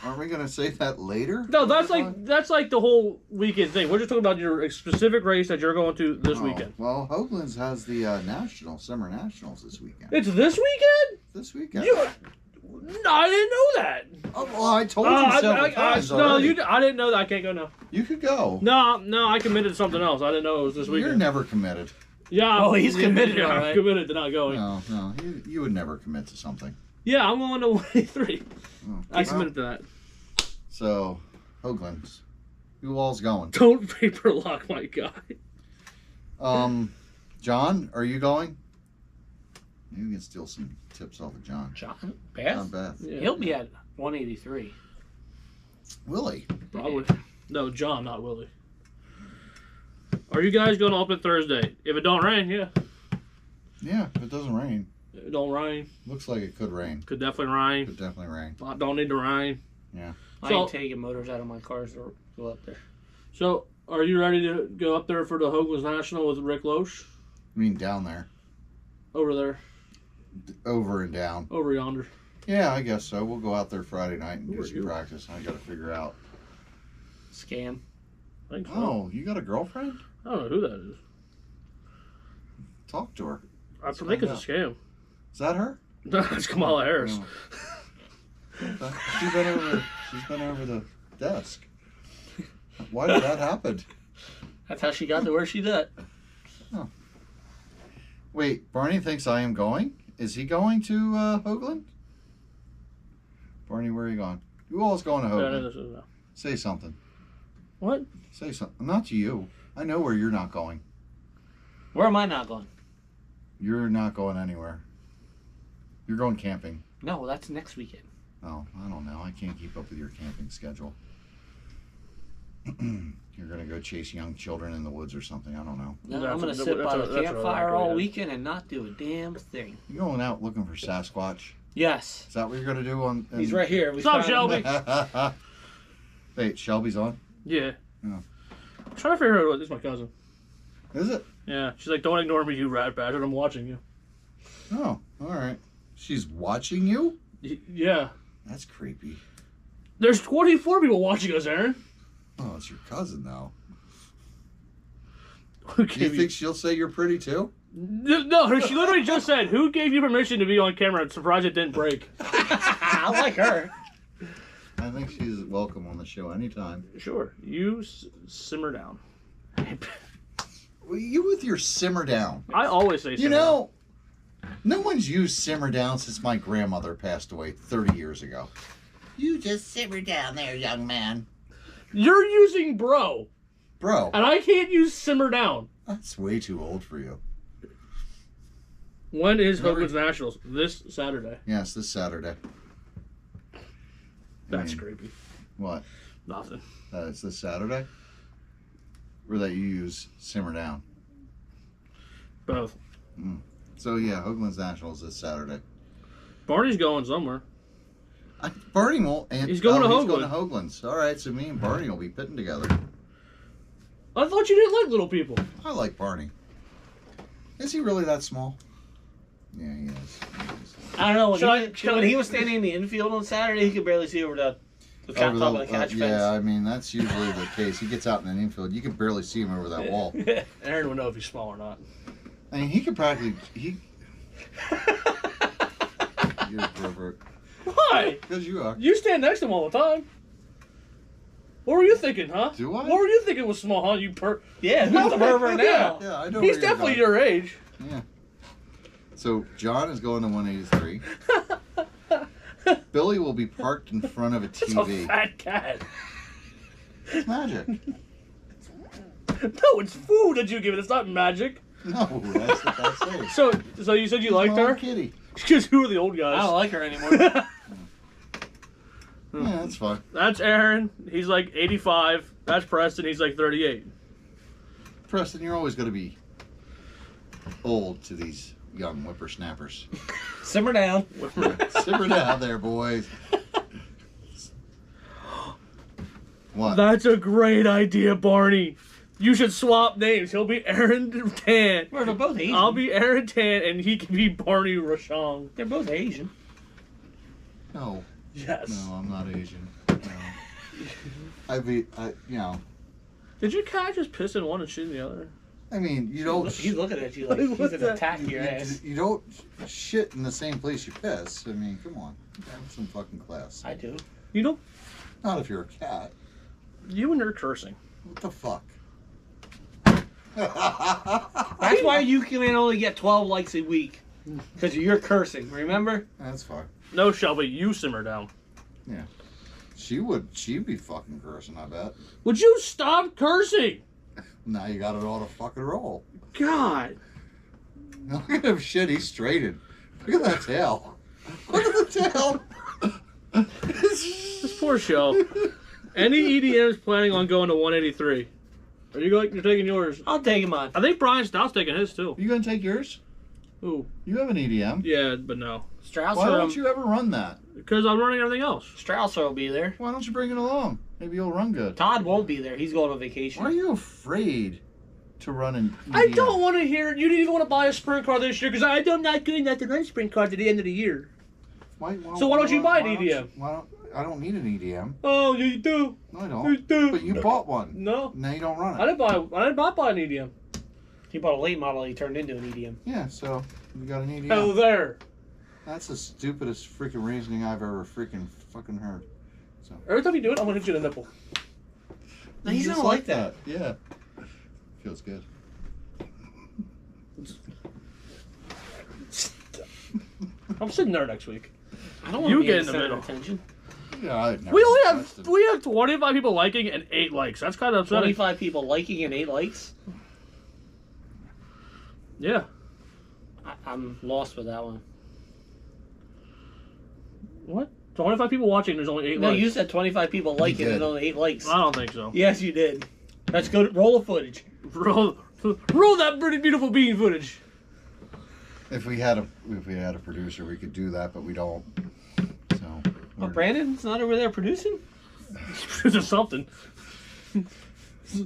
Aren't we going to say that later? No, that's like the whole weekend thing. We're just talking about your specific race that you're going to this weekend. Well, Hoagland's has the Summer Nationals this weekend. It's this weekend? This weekend. No, I didn't know that. Oh, well, I told you several times no, already. I didn't know that. I can't go now. You could go. No, I committed to something else. I didn't know it was this weekend. You're never committed. Yeah. Oh, he's committed, Yeah, all I'm right. committed to not going. No, you would never commit to something. Yeah, I'm going to 183. Oh, I well, committed to that. So, Hoagland's. Who all's going? Don't paper lock my guy. John, are you going? Maybe we can steal some tips off of John. John Beth? John Beth. Yeah, He'll be at 183. Willie. probably. No, John, not Willie. Are you guys going to open Thursday? If it don't rain, yeah. Yeah, if it doesn't rain. If it don't rain, Looks like it could rain. could definitely rain. Could definitely rain. Don't need to rain. I So- ain't taking motors out of my cars to go up there. So, are you ready to go up there for the Hoagland's National with Rick Loesch? I mean, down there. Over there. Over and down. Over yonder. Yeah, I guess so. We'll go out there Friday night and Who do are some you? practice. I got to figure out. Scam. I think so. Oh, you got a girlfriend? I don't know who that is. Talk to her. I think it's a scam. Is that her? It's Kamala Harris. Oh. She's been over the desk. Why did that happen? That's how she got to where she's at. Wait, Barney thinks I am going? Is he going to Hoagland? Barney, where are you going? Who all's going to Yeah, I know Hoagland? this is now. Say something. What? Say something. Not to you. I know where you're not going. Where am I not going? You're not going anywhere. You're going camping. No, that's next weekend. Oh, I don't know. I can't keep up with your camping schedule. You're going to go chase young children in the woods or something. I don't know. No, That's I'm going what- to sit by that's the what I campfire like, all yeah. weekend and not do a damn thing. You going out looking for Sasquatch? Yes. Is that what you're going to do on... He's right here. We Stop, found him. Shelby. Wait, Shelby's on? Yeah. Oh. I'm trying to figure out what this is my cousin. Is it? Yeah. She's like, don't ignore me, you rat bastard. I'm watching you. Oh, all right. She's watching you? Yeah. That's creepy. There's 24 people watching us, Aaron. Oh, it's your cousin, though. Who Do you gave think she'll say you're pretty, too? No, she literally just said, who gave you permission to be on camera? I'm surprised it didn't break. I like her. I think she's welcome on the show anytime. Sure. You simmer down. Well, you with your simmer down. I always say You simmer know, no one's used simmer down since my grandmother passed away 30 years ago. You just simmer down there, young man. down. You're using bro, Bro, and I can't use simmer down. that's way too old for you. When is Never- Hoagland's Nationals? This Saturday. Yes, this Saturday. That's I mean, creepy. What? Nothing. It's this Saturday? Or that you use simmer down. Both. So, yeah, Hoagland's Nationals this Saturday. Barney's going somewhere. Barney won't. He's going to He's going Hoagland. to Hoagland's. All right, so me and Barney will be pitting together. I thought you didn't like little people. I like Barney. Is he really that small? Yeah, he is. I don't know. Should I- When he was standing in the infield on Saturday, he could barely see over the The top over of the catch fence. Yeah, I mean, that's usually the case. He gets out in the infield. You can barely see him over that wall. Aaron would know if he's small or not. I mean, he could practically... You're a pervert. Why? Because you are. You stand next to him all the time. What were you thinking, huh? Do I? What were you thinking was small, huh? You Yeah, who's the pervert now? Yeah, I know He's where you're definitely going. your age. Yeah. So, John is going to 183. Billy will be parked in front of a It's a TV. fat cat. It's magic. No, it's food that you give it. It's not magic. No, that's what that says. So you said you liked Small her? kitty. Because who are the old I guys? don't like her anymore. Yeah, that's fine. That's Aaron. He's like 85. That's Preston. He's like 38. Preston, you're always going to be old to these young whippersnappers. Simmer down. Simmer down there, boys. What? That's a great idea, Barney. You should swap names. He'll be Aaron Tan. Well, they're both Asian. I'll be Aaron Tan, and he can be Barney Rochon. They're both Asian. No, Yes. no, I'm not Asian. No. Did your cat just piss in one and shit in the other? I mean, you don't. He's looking at you like Like, he's what an the- attack your ass. You don't shit in the same place you piss. I mean, come on. Have some fucking class. I do. You don't. Not if you're a cat. You and your cursing. What the fuck? That's why you can only get 12 likes a week. Because you're cursing, remember? That's fine. No, Shelby, you simmer down. She'd be fucking cursing, I bet. Would you stop cursing? Now you got it all to fucking roll. God. Look at him shit, he's straightened. Look at that tail. Look at the tail. This poor show. Any EDM's planning on going to 183? Are you going? You're taking yours? I'll take him on. I think Brian Stout's taking his too. You gonna take yours? Ooh. You have an EDM. Yeah, but no. Strausser, Why don't you ever run that? Because I'm running everything else. Strausser will be there. Why don't you bring it along? Maybe you'll run good. Todd won't be there. He's going on vacation. Why are you afraid to run an EDM? I don't want to hear it. You didn't even want to buy a sprint car this year because I'm not good enough to run sprint cars at the end of the year. So why don't you buy an EDM? I don't need an EDM. Oh, you do. No, I You don't. do. But you bought one. No. Now you don't run I it. did not buy an EDM. He bought a late model. He turned into an EDM. Yeah, so you got an EDM. Oh, there. That's the stupidest freaking reasoning I've ever fucking heard. Every time you do it, I'm going to hit you in the nipple. No, he's Just not like that. Yeah. Feels good. I'm sitting there next week. I don't want You to be get in in the center middle. of attention. Yeah, I've never We only touched have it. 25 people liking and 8 likes. That's kind of upsetting. 25 people liking and 8 likes. Yeah. I'm lost with that one. What? 25 people watching. There's only 8 No, likes. you said 25 people liking did. and only 8 likes. I don't think so. Yes, you did. Let's go. Roll the footage. Roll that pretty beautiful bean footage. If we had a producer, we could do that, but we don't. So. Oh, we're- Brandon's not over there producing? There's something.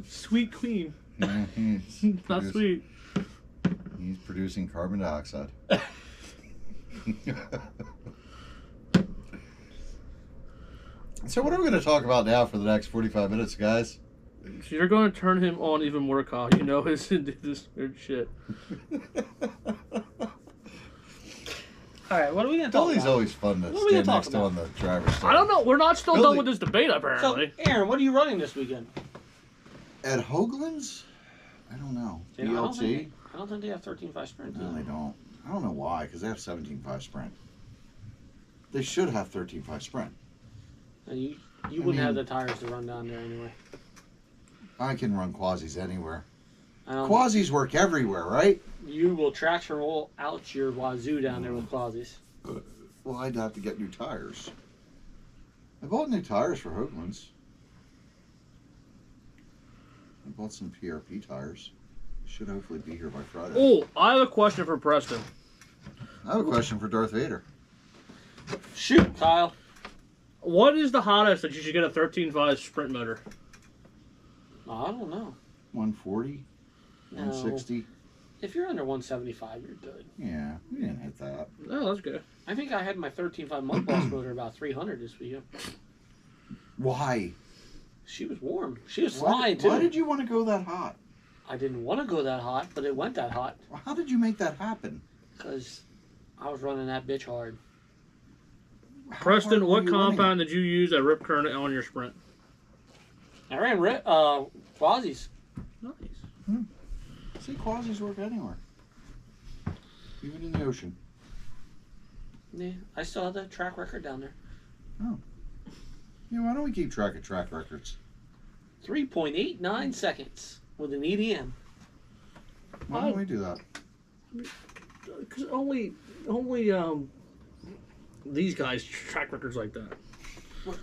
Sweet queen. Yeah, he's Not sweet. He's producing carbon dioxide. So what are we going to talk about now for the next 45 minutes, guys? So you're going to turn him on even more, Kyle. You know his this weird shit. All right, what are we going to talk Billy's about? always fun to What are we gonna stand talk next to about? on the driver's side. I don't know. We're not still Billy- done with this debate, So, apparently. Aaron, what are you running this weekend? At Hoagland's? I don't know. I don't BLT? think they have 13.5 sprint. No, they don't. I don't know why, because they have 17.5 sprint. They should have 13.5 sprint. And you I wouldn't have mean- the tires to run down there anyway. I can run quasis anywhere. I don't, Quasis work everywhere, right? you will traction roll out your wazoo down there with quasis. Well, I'd have to get new tires. I bought new tires for Hoagland's. I bought some PRP tires. Should hopefully be here by Friday. Oh, I have a question for Preston. I have a question for Darth Vader. Shoot, Kyle. What is the hottest that you should get a 13.5 sprint motor? I don't know. 140? No. 160? If you're under 175, you're good. Yeah, we didn't hit that. Oh, that's good. I think I had my 13.5 mud boss motor about 300 this weekend. Why? She was warm. She was Why, flying too. why did you want to go that hot? I didn't want to go that hot, but it went that hot How did you make that happen? because I was running that bitch hard. How Preston, hard were what you running compound did you use at Rip Current on your sprint? I ran Quasi's. Nice. it? See, quasis work anywhere. Even in the ocean. Yeah, I still have the track record down there. Yeah, why don't we keep track of track records? 3.89 seconds with an EDM. Why don't we do that? Because only these guys track records like that.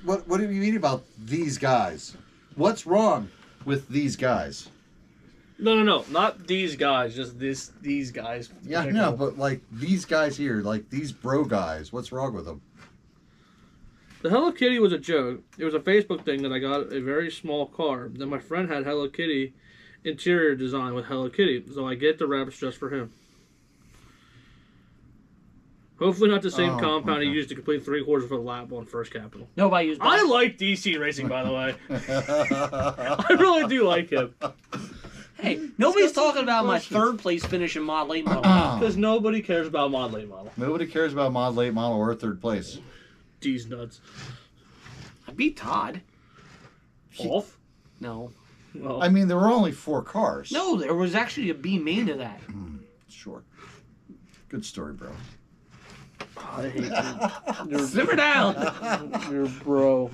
What do you mean about these guys? What's wrong with these guys? No, not these guys. Just these guys. Yeah, no, but like these guys here, like these bro guys, what's wrong with them? The Hello Kitty was a joke. It was a Facebook thing that I got a very small car. Then my friend had Hello Kitty interior design with Hello Kitty, so I get the wraps just for him. Hopefully not the same Oh, compound he okay. used to complete 3/4 of a lap on First Capital. Nobody used I like DC Racing, by the way. I really do like him. Hey, nobody's talking about my questions. third place finish in Mod Late Model. Because nobody cares about Mod Late Model. Nobody cares about mod late model or third place. D's nuts. I beat Todd. Off? No. Well, I mean, there were only 4 cars. No, there was actually a B main to that. Sure. Good story, bro. I hate you. Simmer down. You're bro.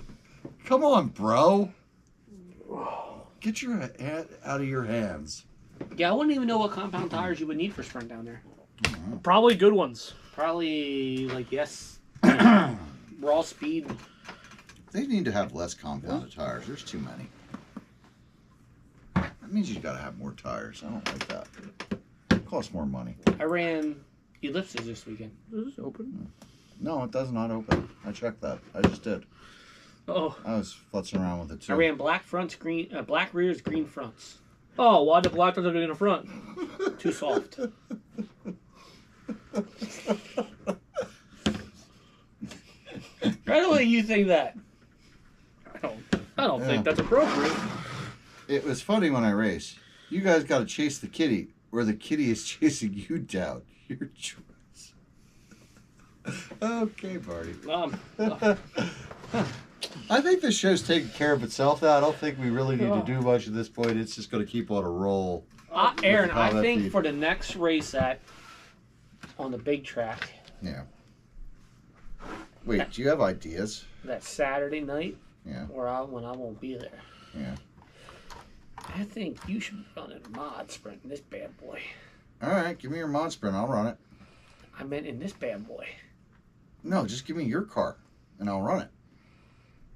Come on, bro. Get your head out of your hands. Yeah, I wouldn't even know what compound tires you would need for sprint down there. Probably good ones. Probably like raw speed. They need to have less compounded tires. There's too many. That means you gotta have more tires. I don't like that. It costs more money. I ran ellipses this weekend. Is this open? No, it does not open. I checked that. I just did. Oh. I was futzing around with it too. I ran black fronts, black rears, green fronts. Oh, why the black ones are in the front? Too soft. Right away, you think that. I don't Yeah. think that's appropriate. It was funny when I raced. You guys got to chase the kitty, or the kitty is chasing you down. Your choice. Okay, Barty. I think the show's taking care of itself now. I don't think we really need to do much at this point. It's just going to keep on a roll. Aaron, How I that think feed? for the next race on the big track, Yeah. Wait, do you have ideas? that Saturday night, Yeah. when I won't be there, Yeah. I think you should be running a mod sprint in this bad boy. All right, give me your mod sprint. I'll run it. I meant in this bad boy. No, just give me your car, and I'll run it.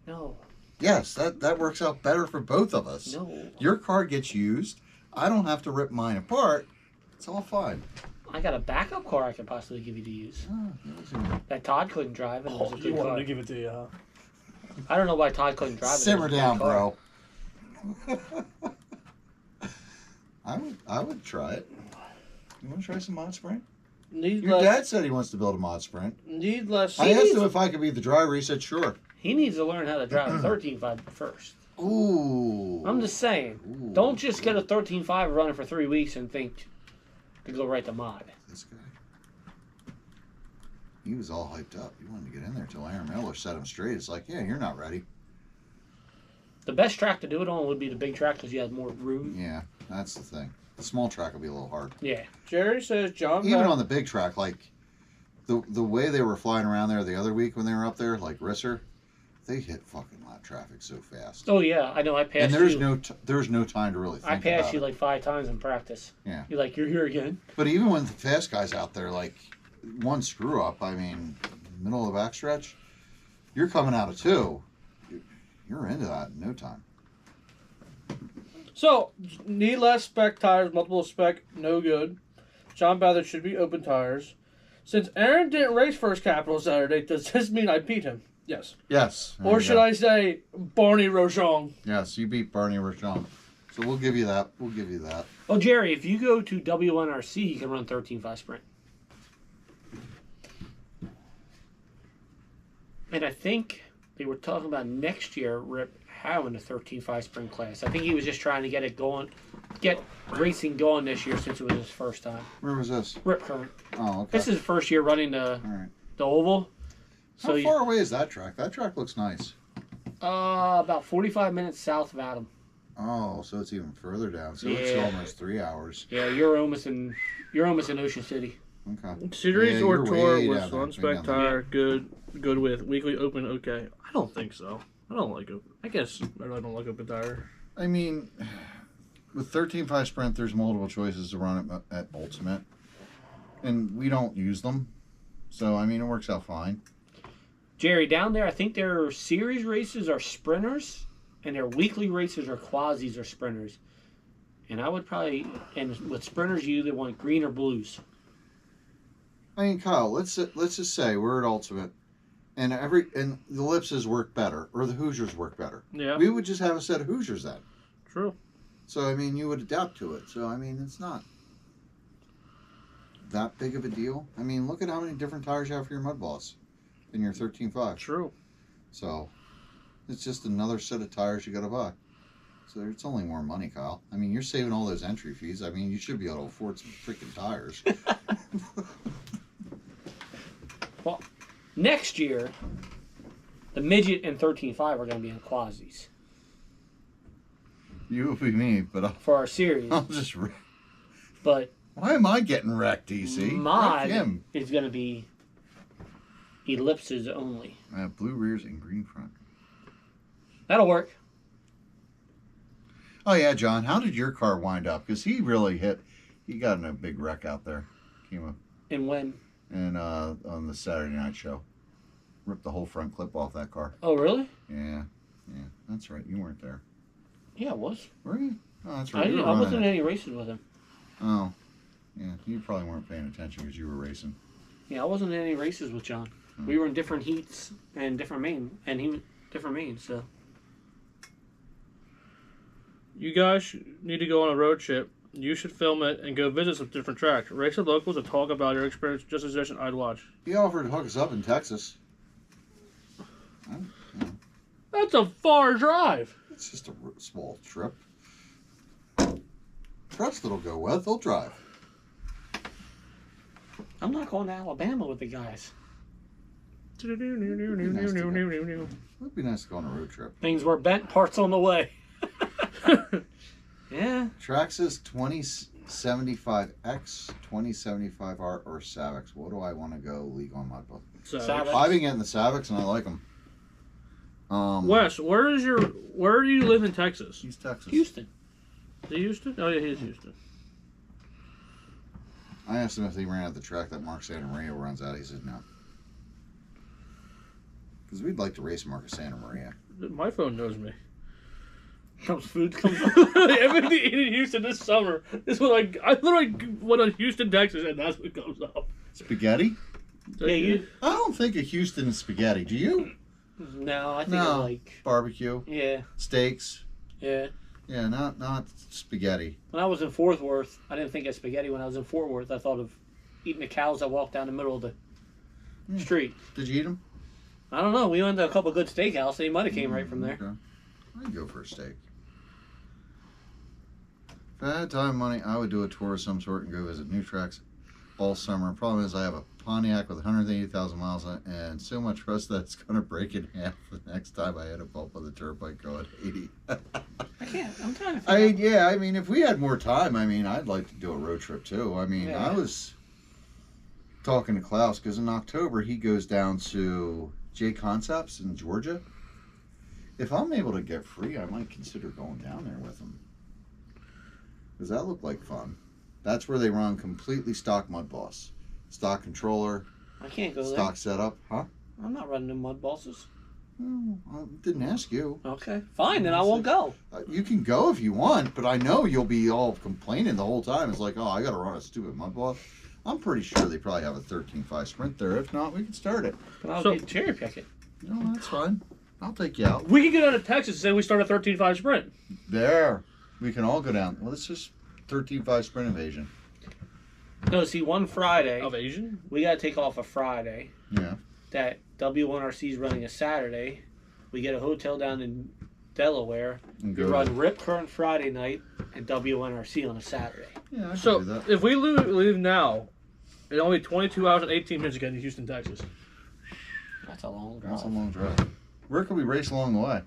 No, Yes, that works out better for both of us. no. Your car gets used. I don't have to rip mine apart. It's all fine. I got a backup car I could possibly give you to use. Oh, that was That Todd couldn't drive, and it was a good car. give it to you, huh? I don't know why Todd couldn't drive. it. It Simmer was a good down, car. bro. I would try it. You want to try some mod sprint? Need Your less. dad said he wants to build a mod sprint. Need less. I asked him if I could be the driver. He said sure. He needs to learn how to drive a 13.5 first. Ooh. I'm just saying. Ooh. Don't just get a 13.5 running for 3 weeks and think to go right to mod. This guy. He was all hyped up. He wanted to get in there till Aaron Miller set him straight. It's like, yeah, you're not ready. The best track to do it on would be the big track because you have more room. Yeah, that's the thing. The small track will be a little hard. Yeah. Jerry says John. Even on the big track, like the way they were flying around there the other week when they were up there, like Risser, they hit fucking lap traffic so fast. Oh yeah, I know. I passed And there's you. there's no time to really think I passed about you it. like 5 times in practice. Yeah. You're like, you're here again. But even when the fast guys out there, like one screw up, I mean, middle of the backstretch, you're coming out of 2. You're into that in no time. So, need less spec tires, multiple spec, no good. John Ballard should be open tires. Since Aaron didn't race First Capital Saturday, does this mean I beat him? Yes. Yes. there Or you should go. I say Barney Rochon? Yes, you beat Barney Rochon. So we'll give you that. We'll give you that. Well, Jerry, if you go to WNRC, you can run 13.5 sprint. And I think they were talking about next year Rip having a 13.5 sprint class. I think he was just trying to get it going, get racing going this year since it was his first time. Where was this? Rip Current. Oh, okay. This is his first year running the All right. oval. How So far away is that track? That track looks nice. about 45 minutes south of Adam. Oh, so it's even further down. So it's Yeah. almost 3 hours. Yeah, you're almost in Ocean City. Okay. Series Yeah, or you're tour way with down there, one way spec down there. tire, good with weekly open. Okay, I don't think so. I don't like open. I guess I really don't like open tire. I mean, with 13.5 Sprint, there's multiple choices to run at Ultimate. And we don't use them. So, I mean, it works out fine. Jerry, down there, I think their series races are sprinters, and their weekly races are quasis or sprinters. And I would probably, and with sprinters, you either want green or blues. I mean, Kyle, let's just say we're at Ultimate. And the ellipses work better, or the Hoosiers work better. Yeah, We would just have a set of Hoosiers then. true. So, I mean, you would adapt to it. So, I mean, it's not that big of a deal. I mean, look at how many different tires you have for your Mud Boss in your 13.5. True. So, it's just another set of tires you got to buy. So, it's only more money, Kyle. I mean, you're saving all those entry fees. I mean, you should be able to afford some freaking tires. Well, next year, the midget and 13.5 are going to be in quasis You will be me, but for our series. I'll just. But Why am I getting wrecked, DC? mod Wreck him. is going to be ellipses only. I have blue rears and green front. That'll work. Oh yeah, John. How did your car wind up? Because he really he got in a big wreck out there. Came up And when? and on the Saturday night show, ripped the whole front clip off that car. Oh, really? Yeah, that's right. You weren't there, Yeah, it was. were you? Oh, that's I, right. You didn't, were I running wasn't it. in any races with him. Oh, yeah. You probably weren't paying attention because you were racing. Yeah, I wasn't in any races with John. We were in different heats and different main, and he was different mains. So You guys need to go on a road trip. You should film it and go visit some different tracks. Race with locals and talk about your experience. Just a suggestion I'd watch. He offered to hook us up in Texas. That's a far drive. It's just a small trip. Preston will go with. They'll drive. I'm not going to Alabama with the guys. It'd be nice to go on a road trip. Things were bent, parts on the way. Yeah. Traxxas 2075X, 2075R, or Savax. What do I want to go league on my book? Savax. I've been getting the Savax and I like them. Wes, where do you live in Texas? He's Texas. Houston. Is he Houston? Oh yeah, he's Houston. I asked him if he ran at the track that Mark Santa Maria runs at. He said no. Because we'd like to race Marcus Santa Maria. My phone knows me. Food comes up. I've been in Houston this summer. This was like I literally went on Houston, Texas, and that's what comes up. Spaghetti? Yeah, you. I don't think of Houston as spaghetti. Do you? No, I think No. of like. Barbecue, Yeah, steaks. yeah. Yeah, not spaghetti. When I was in Fort Worth, I didn't think of spaghetti. When I was in Fort Worth, I thought of eating the cows that walk down the middle of the street. Did you eat them? I don't know. We went to a couple good steakhouses. They might have came right from there. Okay. I'd go for a steak. If I had time and money, I would do a tour of some sort and go visit new tracks all summer. Problem is, I have a Pontiac with 180,000 miles on it and so much rust that it's going to break in half the next time I hit a bump with a turnpike going 80. I can't. I'm trying to. I mean, if we had more time, I mean, I'd like to do a road trip too. I mean, Yeah. I was talking to Klaus because in October he goes down to J Concepts in Georgia. If I'm able to get free, I might consider going down there with him. Because that looked like fun. That's where they run completely stock Mud Boss. Stock controller, I can't go there. stock setup. Huh? I'm not running them mud bosses. Oh, I didn't ask you. Okay, fine. Then I won't go. You can go if you want, but I know you'll be all complaining the whole time. It's like, oh, I got to run a stupid Mud Boss. I'm pretty sure they probably have a 13.5 Sprint there. If not, we can start it. But I'll So- get cherry pick it. No, that's fine. I'll take you out. We could get out of Texas and say we start a 13.5 sprint. There. We can all go down. Well, it's just 13.5 Sprint Invasion. No, see, one Friday Of Asian? we got to take off a Friday. Yeah. That W1RC is running a Saturday, We get a hotel down in Delaware. And We go run to- Rip Current Friday night and WNRC on a Saturday. Yeah, I could So do that. if we leave now, it's only 22 hours and 18 minutes to get to Houston, Texas. That's a long That's a drive. long drive. Where could we race along the way?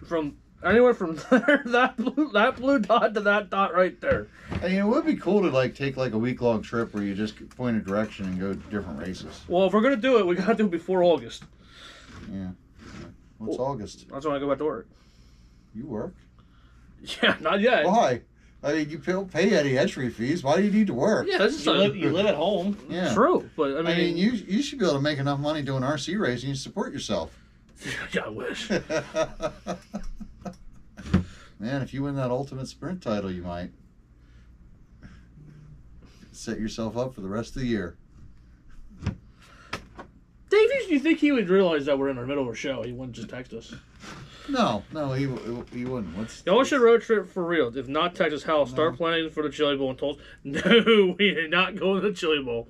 From anywhere from there, that blue dot to that dot right there. I mean, it would be cool to like take like a week-long trip where you just point a direction and go to different races. Well, if we're gonna do it, we gotta do it before August. Yeah. What's August? That's when I go back to work. You work? Yeah, not yet. Why? I mean, you don't pay any entry fees. Why do you need to work? Yeah, this is You live at home. Yeah. true, but I mean, you should be able to make enough money doing RC racing and support yourself. yeah, I wish. Man, if you win that ultimate sprint title, you might set yourself up for the rest of the year. Davies, do you think he would realize that we're in the middle of a show? He wouldn't just text us. No, he wouldn't. What's Y'all should road trip for real. If not Texas, hell, start planning for the Chili Bowl and told us, no, we are not going to the Chili Bowl.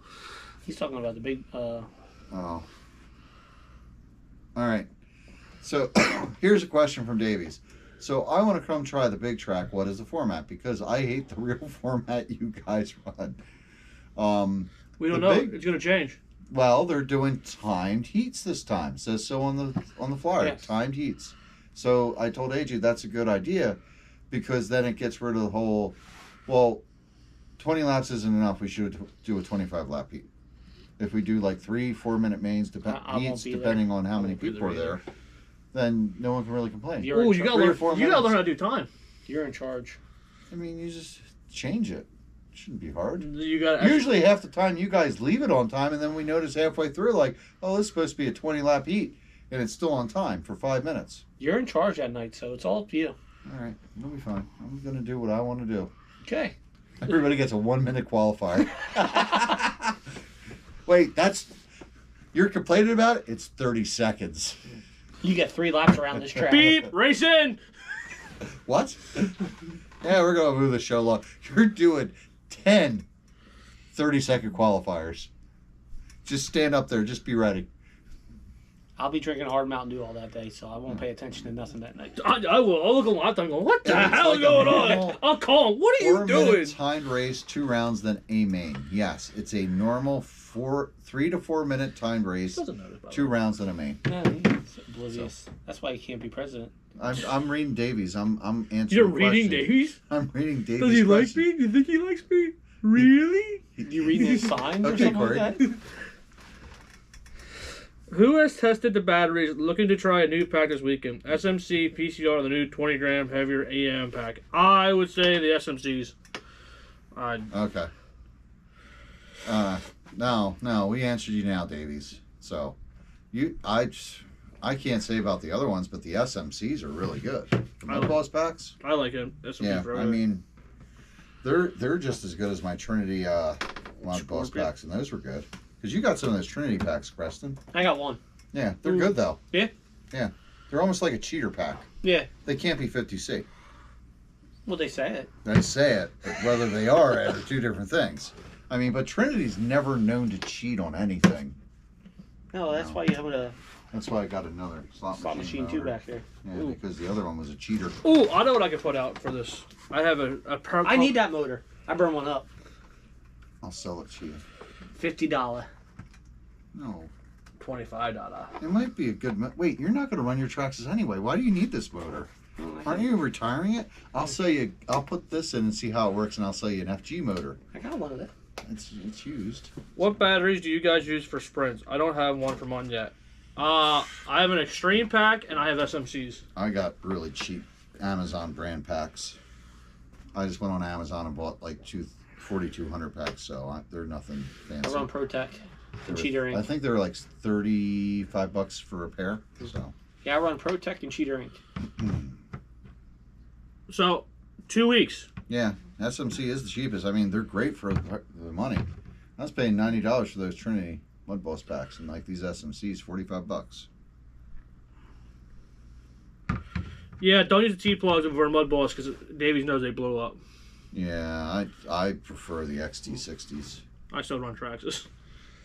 He's talking about the big. Oh. All right. So here's a question from Davies. So I want to come try the big track. What is the format? Because I hate the real format you guys run. We don't The know. big- It's going to change. Well, they're doing timed heats this time. It says so on the flyer. Yes. Timed heats. So I told AJ that's a good idea because then it gets rid of the whole. Well, 20 laps isn't enough. We should do a 25 lap heat. If we do like 3-4 minute mains, I won't heats be there. depending on how I many won't be people are there there, then no one can really complain. You're Oh, in you charge. got 3 to or 4 learn. You got to minutes. learn how to do time. You're in charge. I mean, you just change it. It shouldn't be hard. You got to Usually half the time you guys leave it on time, and then we notice halfway through, like, oh, this is supposed to be a 20 lap heat, and it's still on time for 5 minutes. You're in charge that night, so it's all up to you. All right, we'll be fine. I'm going to do what I want to do. Okay. Everybody gets a 1 minute qualifier. Wait, you're complaining about it? It's 30 seconds. You get 3 laps around this track. beep, race in. What? Yeah, we're going to move the show along. You're doing 10 30-second qualifiers. Just stand up there. Just be ready. I'll be drinking hard Mountain Dew all that day, so I won't pay attention to nothing that night. I will. I'll look a lot time going, what the Yeah, it's hell like is a going normal on? I'll call him. What are you 4 doing? minute timed race, 2 rounds, then a main. Yes, it's a normal 3 to 4 minute timed race, Doesn't notice, by the 2 way. rounds, then a main. Yeah, he's oblivious. That's why you can't be president. I'm reading Davies. I'm answering. You're the reading question. Davies? I'm reading Davies. Does he like question. me? Do you think he likes me? Really? You reading his signs or Okay, something Corey. like that? Who has tested the batteries looking to try a new pack this weekend? SMC, PCR, or the new 20 gram heavier AM pack? I would say the SMCs. Okay. No, we answered you now, Davies. So, I can't say about the other ones, but the SMCs are really good. The Mud Boss packs. I like him. SMCs Yeah, forever. I mean, they're just as good as my Trinity Mud Boss Scorpion. packs, and those were good. Because you got some of those Trinity packs, Preston. I got one. Yeah, they're Ooh. good though. Yeah? Yeah, they're almost like a cheater pack. Yeah. They can't be 50C. Well, they say it. They say it, but whether they are it are two different things. I mean, but Trinity's never known to cheat on anything. No, that's No. why you have a That's why I got another slot machine too motor. back there. Yeah, because the other one was a cheater. Ooh, I know what I can put out for this. I have a I need that motor. I burn one up. I'll sell it to you. $50. No, $25. it might be a good. Wait, you're not going to run your tracks anyway. Why do you need this motor? Aren't you retiring it? I'll sell you. I'll put this in and see how it works, and I'll sell you an FG motor. I got one of them. It's used. What batteries do you guys use for sprints? I don't have one for mine yet. I have an extreme pack and I have SMCs. I got really cheap Amazon brand packs. I just went on Amazon and bought like 4,200 packs, so they're nothing I fancy. run ProTech They and were- Cheater I Ink. think they were like $35 for a pair. So Yeah, I run ProTech and Cheater Ink. So, 2 weeks. yeah, SMC is the cheapest. I mean, they're great for the money. I was paying $90 for those Trinity Mud Boss packs, and like these SMCs, $45. Yeah, don't use the T-plugs over Mud Boss because Davies knows they blow up. Yeah, I prefer the XT60s. I still run Traxxas.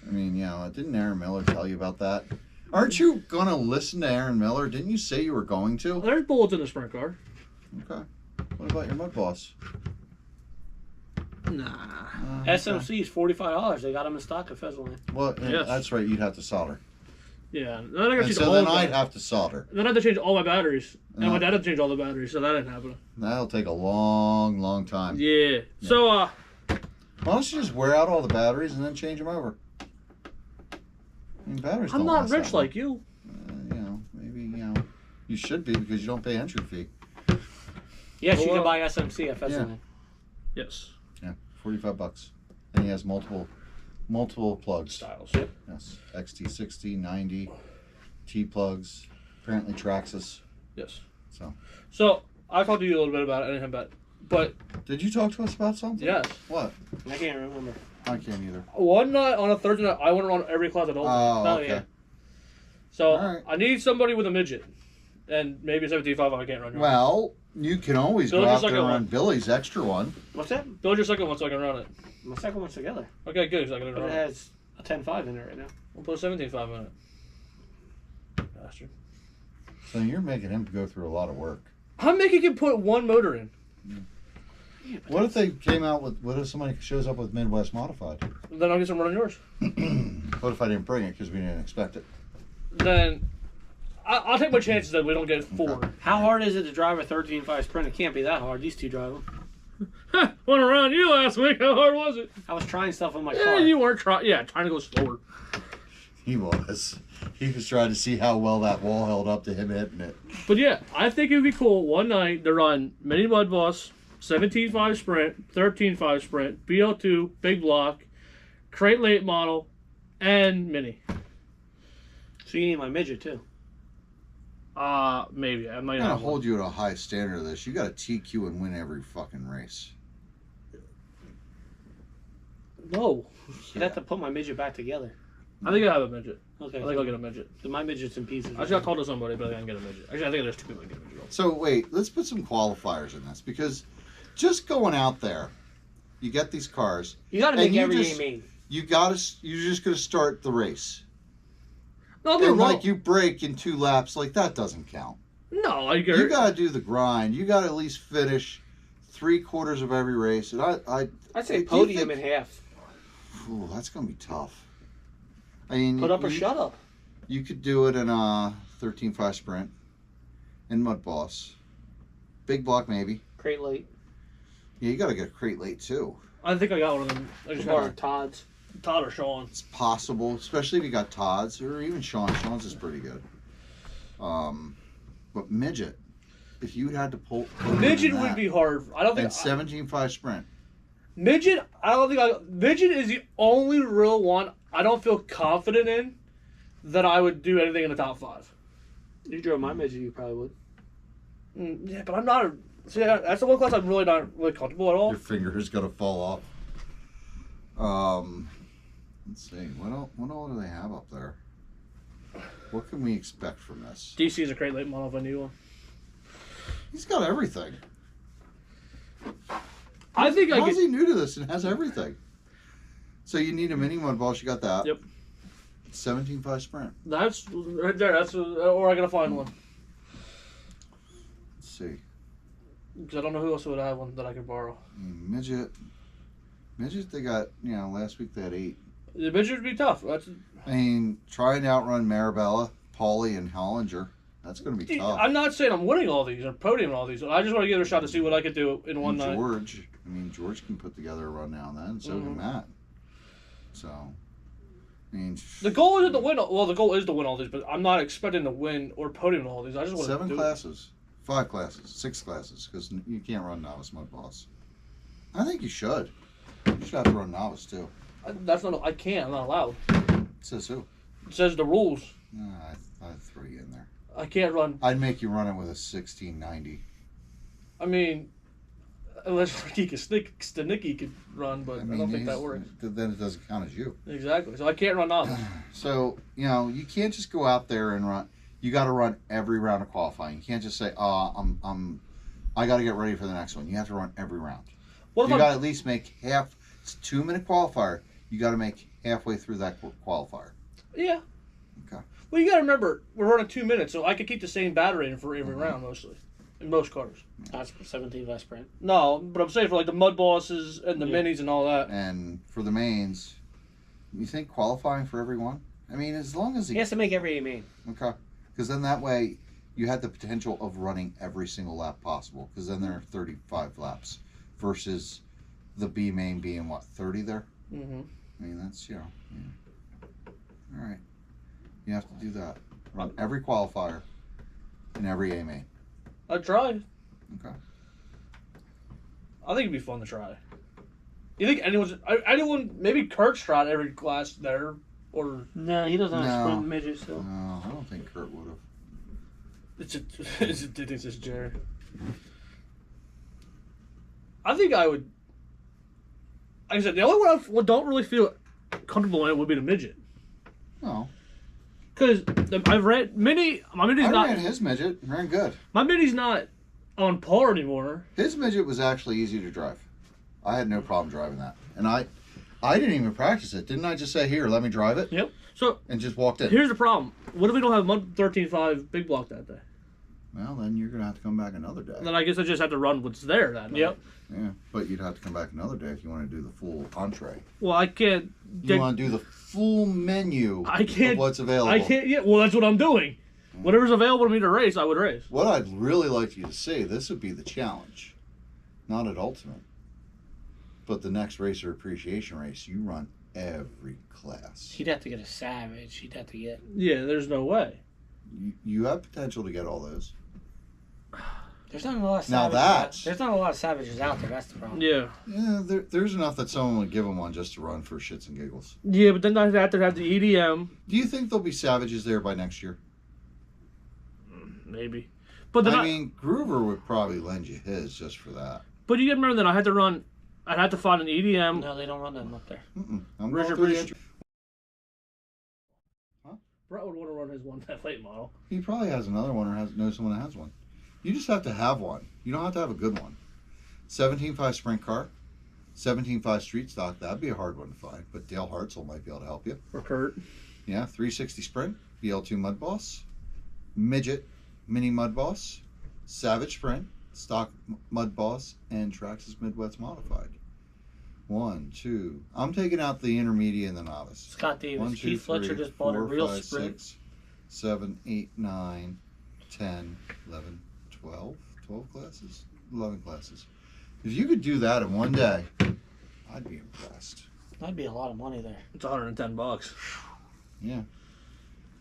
I mean, didn't Aaron Miller tell you about that? Aren't you gonna listen to Aaron Miller? Didn't you say you were going to? There's bullets in the sprint car. Okay. What about your mud boss? Nah. SMC is $45. They got them in stock at Pheasantland. Well, Yes. that's right. You'd have to solder. Yeah. Then I got to And change so all then the I'd have to solder. Then I had to change all my batteries. And No. my dad had to change all the batteries, so that didn't happen. That'll take a long, long time. Yeah. So, Why don't you just wear out all the batteries and then change them over? I mean, batteries I'm don't not last that rich long. like you. Maybe, you should be because you don't pay entry fee. Yes, you Well, can buy SMC at Pheasantland. Yes. Yeah, $45. And he has multiple plugs. Styles. Yes, XT60, 90, T plugs. Apparently Traxxas. Yes. So, I talked to you a little bit about it. I didn't have that. But, did you talk to us about something? yes. What? I can't remember. I can't either. One night on a Thursday night, I went around every class at Old. Oh, okay. yeah. So, All right. I need somebody with a midget. And maybe a 17.5 I can't run. Your Well, you can always Bill go just out there like and a run Billy's extra one. What's that? Build your second one so I can run it. My second one's together. Okay, good. 'Cause I can But run it it. has a 10.5 in it right now. We'll put a 17.5 in it. Bastard. So you're making him go through a lot of work. I'm making him put one motor in. Yeah, but What if they came out with? What if somebody shows up with Midwest Modified? Then I'll get some running yours. What if I didn't bring it because we didn't expect it? Then I'll take my chances that we don't get four. Okay. how hard is it to drive a 13.5 Sprint? It can't be that hard. These two drive them. Went around you last week. How hard was it? I was trying stuff on my Yeah, car. you weren't trying. Yeah, trying to go slower. He was. He was trying to see how well that wall held up to him hitting it. But yeah, I think it would be cool one night to run Mini Mud Boss, 17.5 Sprint, 13.5 Sprint, BL2, Big Block, Crate Late Model, and Mini. So you need my midget too. Maybe. I might I'm gonna not hold you at a high standard of this. You got to TQ and win every fucking race. No. You'd have to put my midget back together. I think I have a midget. Okay. I think I'll get a midget. So my midget's in pieces. I just got called to somebody, but I can get a midget. Actually, I think there's two people that can get a midget. So wait, let's put some qualifiers in this because just going out there, you get these cars. You got to And make you every just- game mean. You're just gonna start the race, No, I'll be and wrong. like you break in 2 laps, like that doesn't count. No, I get You it. got to do the grind. You got to at least finish 3/4 of every race, and I'd say do you podium think- in half. Ooh, that's gonna be tough. I mean, Put up or shut up. You could do it in a 13.5 Sprint, in Mud Boss, Big Block maybe. Crate late. Yeah, you got to get a crate late too. I think I got one of them. I just Or got Todd's. Todd or Sean. It's possible, especially if you got Todd's or even Sean. Sean's is pretty good. But midget, if you had to pull Midget would be hard. I don't think. and 17.5 Sprint. Midget, I don't think Midget is the only real one I don't feel confident in that I would do anything in the top 5. You drove my midget, you probably would. Yeah, but I'm not a. See, that's the one class I'm really not really comfortable at all. Your finger is gonna fall off. Let's see. What all do they have up there? What can we expect from this? DC is a great late model if I need one. He's got everything. I think I How's get. he new to this and has everything? So you need a mini mud boss. You got that. Yep. 17.5 Sprint. That's right there. That's or I gotta find one Let's see. because I don't know who else would have one that I could borrow. Midget. They got, last week they had 8. The midget would be tough. That's. I mean, trying to outrun Marabella, Paulie, and Hollinger. That's going to be tough. I'm not saying I'm winning all these or podiuming all these. I just want to give it a shot to see what I could do in one And night. George can put together a run now and then. So can Matt. So, I mean, The goal isn't to win. Well, the goal is to win all these, but I'm not expecting to win or podium all these. I just want 7 to do classes, 5 classes, 6 classes, because you can't run novice mud boss. I think you should. You should have to run novice too. it. That's not. I can't. I'm not allowed. Says who? It says the rules. I'd throw you in there. I can't run. I'd make you run it with a 1690. I mean, unless Ricky Stanicki could run, but I don't think that works. Then it doesn't count as you. Exactly. So I can't run novice. So, you can't just go out there and run. You got to run every round of qualifying. You can't just say, I got to get ready for the next one. You have to run every round. What You if got to I'm, at least make half. It's a 2-minute qualifier. You got to make halfway through that qualifier. yeah, Okay. Well, you gotta remember, we're running 2 minutes, so I could keep the same battery in for every round, mostly. In most cars. That's 17 sprint. No, but I'm saying for like the Mud Bosses and the Minis and all that. And for the mains, you think qualifying for every one? I mean, as long as He has to make every A main. Okay. Because then that way you had the potential of running every single lap possible. Because then there are 35 laps versus the B main being, what, 30 there? Mm-hmm. I mean, that's, yeah. All right. You have to do that. Run every qualifier and every A main. I'd try. Okay. I think it'd be fun to try. You think anyone, maybe Kurt's tried every class there, or No, he doesn't have No. sprint midget still. No, I don't think Kurt would have. it's just Jerry. I think I would. Like I said, the only one I don't really feel comfortable in would be the midget. No. Because I've read my mini's I not ran his midget. Ran good. my mini's not on par anymore. His midget was actually easy to drive. I had no problem driving that. And I didn't even practice it. Didn't I just say, here, let me drive it? Yep. So And just walked in. here's the problem. What if we don't have Mud 13.5 big block that day? Well, then you're going to have to come back another day. Then I guess I just have to run what's there that night. Yep. Yeah, but you'd have to come back another day if you want to do the full entree. Well, I can't. You want to do the full menu I can't. of what's available. I can't. Yeah. Well, that's what I'm doing. Whatever's available to me to race, I would race. What I'd really like you to see, this would be the challenge. Not at Ultimate. But the next racer appreciation race, you run every class. He'd have to get a Savage. He'd have to get. Yeah. There's no way. You have potential to get all those. There's not a lot of Now Savages. that's- There's not a lot of Savages out there. That's the problem. Yeah. Yeah, there's enough that someone would give them one just to run for shits and giggles. Yeah, but then I'd have to have the EDM, Do you think there'll be Savages there by next year? maybe. But then I mean, Groover would probably lend you his just for that. but you got to remember that I had to run. I'd have to find an EDM. No, they don't run them up there. I'm Where's going your through the British- entry. Brett would want to run his one that late model. He probably has another one or knows someone that has one. You just have to have one. You don't have to have a good one. 17.5 sprint car, 17.5 street stock. That'd be a hard one to find, but Dale Hartzell might be able to help you. Or Kurt. Yeah, 360 sprint, BL2 Mud Boss, midget mini Mud Boss, Savage sprint, stock Mud Boss, and Traxxas Midwest modified. 1, 2. I'm taking out the intermediate and the novice. Scott Davis. 1, 2, Keith Fletcher 3, just bought a 4, real 5, sprint. 6, 7, 8, 9, 10, 11, 12. 12 classes? 11 classes. If you could do that in one day, I'd be impressed. That'd be a lot of money there. It's $110. Yeah.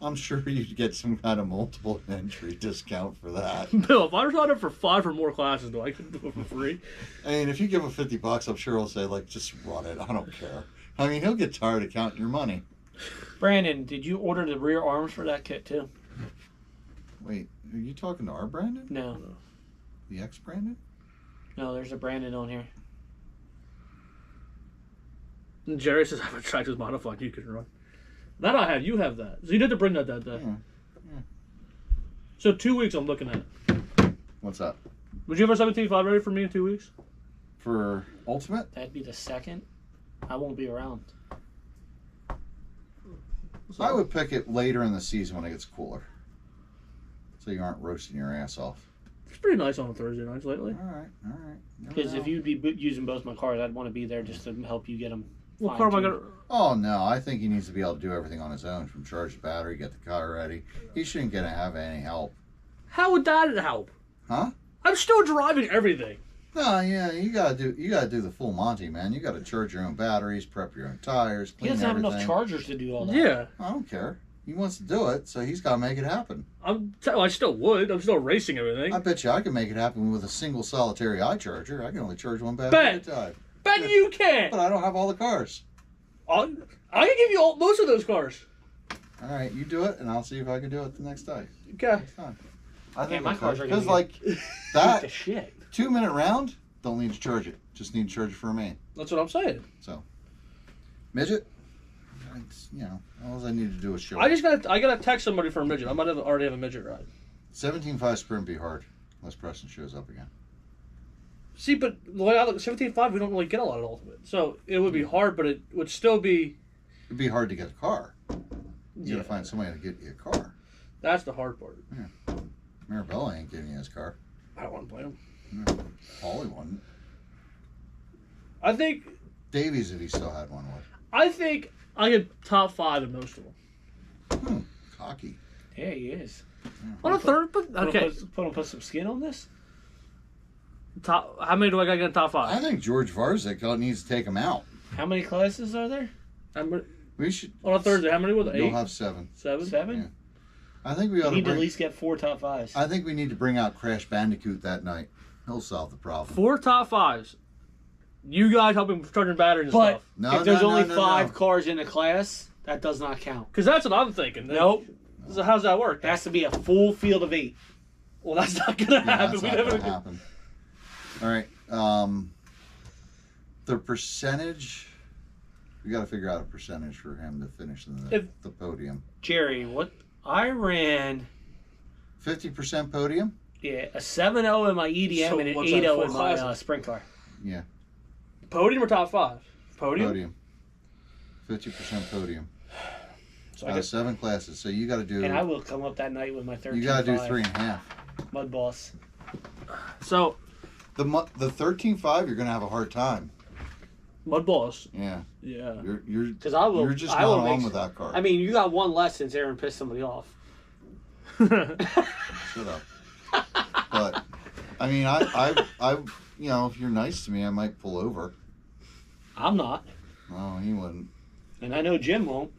I'm sure you'd get some kind of multiple entry discount for that. Bill, if I signed up for 5 or more classes, though, I could do it for free. I mean, if you give him $50, I'm sure he'll say, like, just run it. I don't care. I mean, he'll get tired of counting your money. Brandon, did you order the rear arms for that kit too? Wait, are you talking to our Brandon? No. The ex Brandon? No, there's a Brandon on here. And Jerry says, I have a Traxxas modified you can run. That I have. You have that. So you had to bring that day. Yeah. So 2 weeks I'm looking at. What's that? Would you have a 17.5 ready for me in 2 weeks? For Ultimate? That'd be the second. I won't be around. I would pick it later in the season when it gets cooler. So you aren't roasting your ass off. It's pretty nice on Thursday nights lately. All right. Because if you'd be using both my cars, I'd want to be there just to help you get them. What car am I going to... Oh, no. I think he needs to be able to do everything on his own, from charge the battery, get the car ready. He shouldn't have any help. How would that help? Huh? I'm still driving everything. No, yeah, you gotta do the full Monty, man. You gotta charge your own batteries, prep your own tires, He clean doesn't have everything. enough chargers to do all that. Yeah. I don't care. He wants to do it, so he's gotta make it happen. I still would. I'm still racing everything. I bet you I can make it happen with a single solitary eye charger. I can only charge one battery Ben. at a time. Bet you can. But I don't have all the cars. I can give you most of those cars. All right, you do it, and I'll see if I can do it the next day. Okay. I think my cars are gonna because get- like The that shit. 2-minute round, don't need to charge it. Just need to charge it for a main. That's what I'm saying. So midget, all I need to do is show. I gotta text somebody for a midget. I might already have a midget ride. 17.5 sprint be hard unless Preston shows up again. See, but the way I look, 17.5, we don't really get a lot of ultimate. So it would be hard, but it would still be. It'd be hard to get a car. You gotta find somebody to get you a car. That's the hard part. Marabella ain't giving you his car. I don't want to play him. Paulie wouldn't. I think Davies, if he still had one, would. I get top 5 in most of them. Cocky. Yeah, he is. On a third, but okay. Put some skin on this. Top. How many do I got to get in top 5? I think George Varzik needs to take him out. How many classes are there? We should. On a Thursday, how many was it? You'll 8? have 7. 7? 7? Yeah. I think we ought You need to to at bring. least get 4 top 5s. I think we need to bring out Crash Bandicoot that night. He'll solve the problem. 4 top 5s. You guys help him charging batteries and But stuff. No, if there's no, only no, 5 no. cars in a class, that does not count. Because that's what I'm thinking. Nope. So how's that work? It has to be a full field of 8. Well, that's not going to Yeah, happen. that's We not never gonna happen. All right. The percentage. We got to figure out a percentage for him to finish in the podium. Jerry, what I ran, 50% podium. yeah, a 7.0 in my EDM So and an what's that, 8.0 4 in my classes? sprint car. Yeah, Podium or top 5? Podium? podium. 50% podium. So Out I of guess 7 classes. So you got to do. And I will come up that night with my 13.5 You got to do 3.5. Mud Boss. so The 13.5, you're gonna have a hard time. Mud Boss. Yeah, Yeah. you're Because I will. you're just I not will on make, with that car. I mean, you got one less since Aaron pissed somebody off. Shut up. But I mean, I, you know, if you're nice to me, I might pull over. I'm not. No, he wouldn't. And I know Jim won't.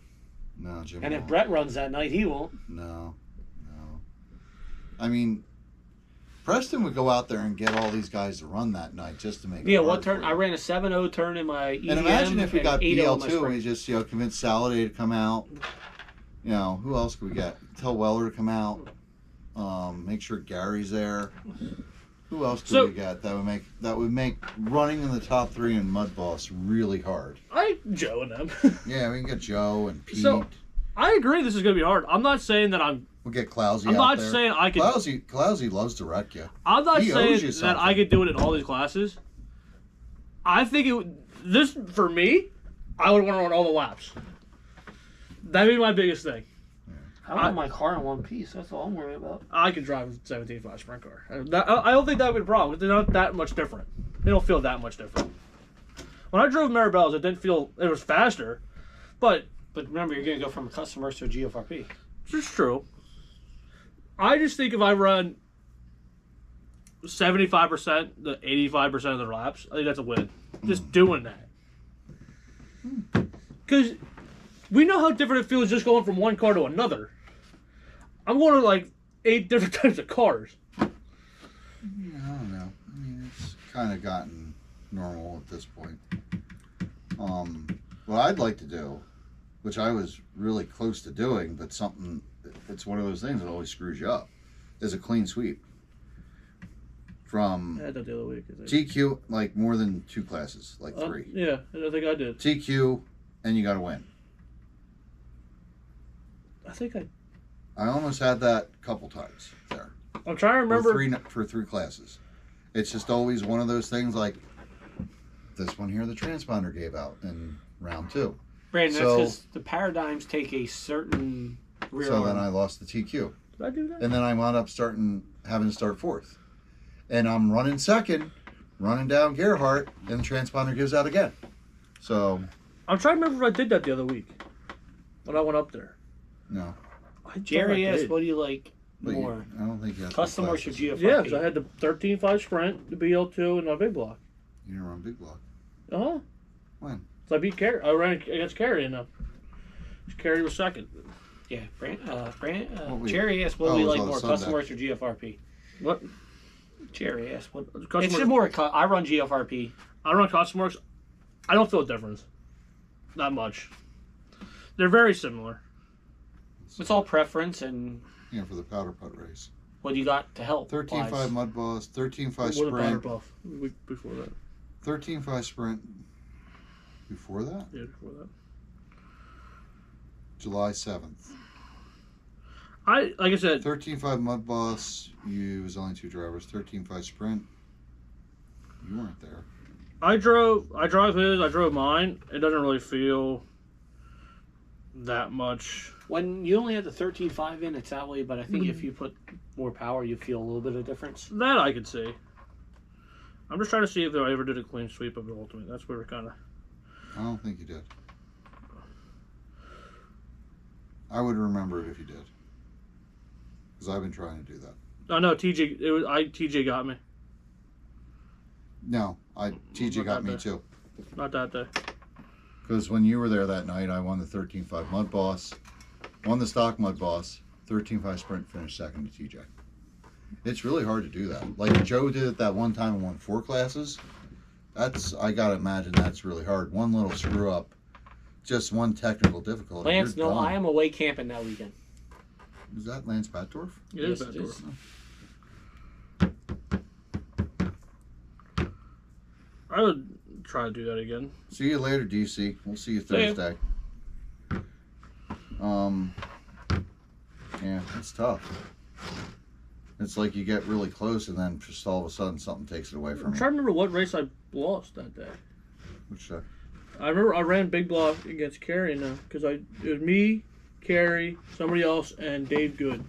No, Jim. And if won't. Brett runs that night, he won't. No. I mean, Preston would go out there and get all these guys to run that night just to make. it Yeah, hard what turn? for I you. ran a 7.0 turn in my EDM. And imagine if we got and 8.0 in my BL2, sprint. we just convinced Saladay to come out. You know, who else could we get? Tell Weller to come out. Make sure Gary's there. Who else could we get that would make running in the top 3 in Mud Boss really hard? Joe and them. Yeah, we can get Joe and Pete. So, I agree this is going to be hard. I'm not saying that We'll get Clousey I'm out not there. saying I could. Clousey loves to wreck you. I'm not He owes saying you that something. I could do it in all these classes. I think this for me, I would want to run all the laps. That'd be my biggest thing. I want my car in one piece. That's all I'm worried about. I could drive a 17.5 sprint car. I don't think that would be a problem. They're not that much different. They don't feel that much different. When I drove Marabella's, it didn't feel it was faster, but But remember, you're going to go from a custom race to a GFRP. it's true. I just think if I run 75% to 85% of the laps, I think that's a win. Just doing that. Because we know how different it feels just going from one car to another. I'm going to like 8 different types of cars. Yeah, I don't know. I mean, it's kind of gotten normal at this point. What I'd like to do, which I was really close to doing, but it's one of those things that always screws you up, is a clean sweep. From I had that the other week. TQ, like more than 2 classes, like 3. Yeah, I don't think I did. TQ, and you got to win. I think I almost had that a couple times there. I'm trying to remember. For 3 classes. It's just always one of those things like this one here the transponder gave out in round 2. Brandon, that's So- because the paradigms take a certain rear So then arm. I lost the TQ. Did I do that? And then I wound up having to start 4th. And I'm running 2nd, running down Gerhardt, and the transponder gives out again. So, I'm trying to remember if I did that the other week when I went up there. no. Jerry thought I asked, did. what do you like But more? I don't think you have Custom or classes. GFRP? Yeah, because I had the 13.5 sprint, the BL2, and my big block. You didn't run big block. Uh huh. When? So I beat Carey. I ran against Carey enough. Carey was second. Yeah, What we- Jerry asked, what Oh, do we it was like on more, Sunday. custom race or GFRP? What? Jerry asked, what? Customer, It's just more. I run GFRP. I run Custom Works. I don't feel a difference. Not much. They're very similar. It's all preference and Yeah, for the powder putt race. what you got to help. 13.5 wise. Mud Boss, 13.5 What about sprint, Buff? The week before that. 13.5 sprint. Before that? Yeah, before that. July 7th. Like I said, 13.5 Mud Boss, you was only 2 drivers. 13.5 sprint, you weren't there. I drove his, I drove mine. It doesn't really feel that much. When you only have the 13.5 in, it's that way. But I think if you put more power, you feel a little bit of difference. That I could see. I'm just trying to see if I ever did a clean sweep of the Ultimate. That's where we're kind of. I don't think you did. I would remember it if you did. Because I've been trying to do that. Oh no, TJ got me. No, TJ got me too. Not that day. Because when you were there that night, I won the 13.5 Mud Boss, won the stock Mud Boss, 13.5 sprint, finished second to TJ. It's really hard to do that. Like Joe did it that one time and won 4 classes. I gotta imagine that's really hard. One little screw up, just one technical difficulty. Lance, you're no, done. I am away camping that weekend. Is that Lance Batdorf? It is Yes, it that is. door. I would try to do that again. See you later, DC. We'll see you See ya. Thursday. Yeah, it's tough. It's like you get really close and then just all of a sudden something takes it away I'm from trying you. to remember what race I lost that day. Which, I remember I ran Big Block against Carey now because it was me, Carey, somebody else, and Dave Good.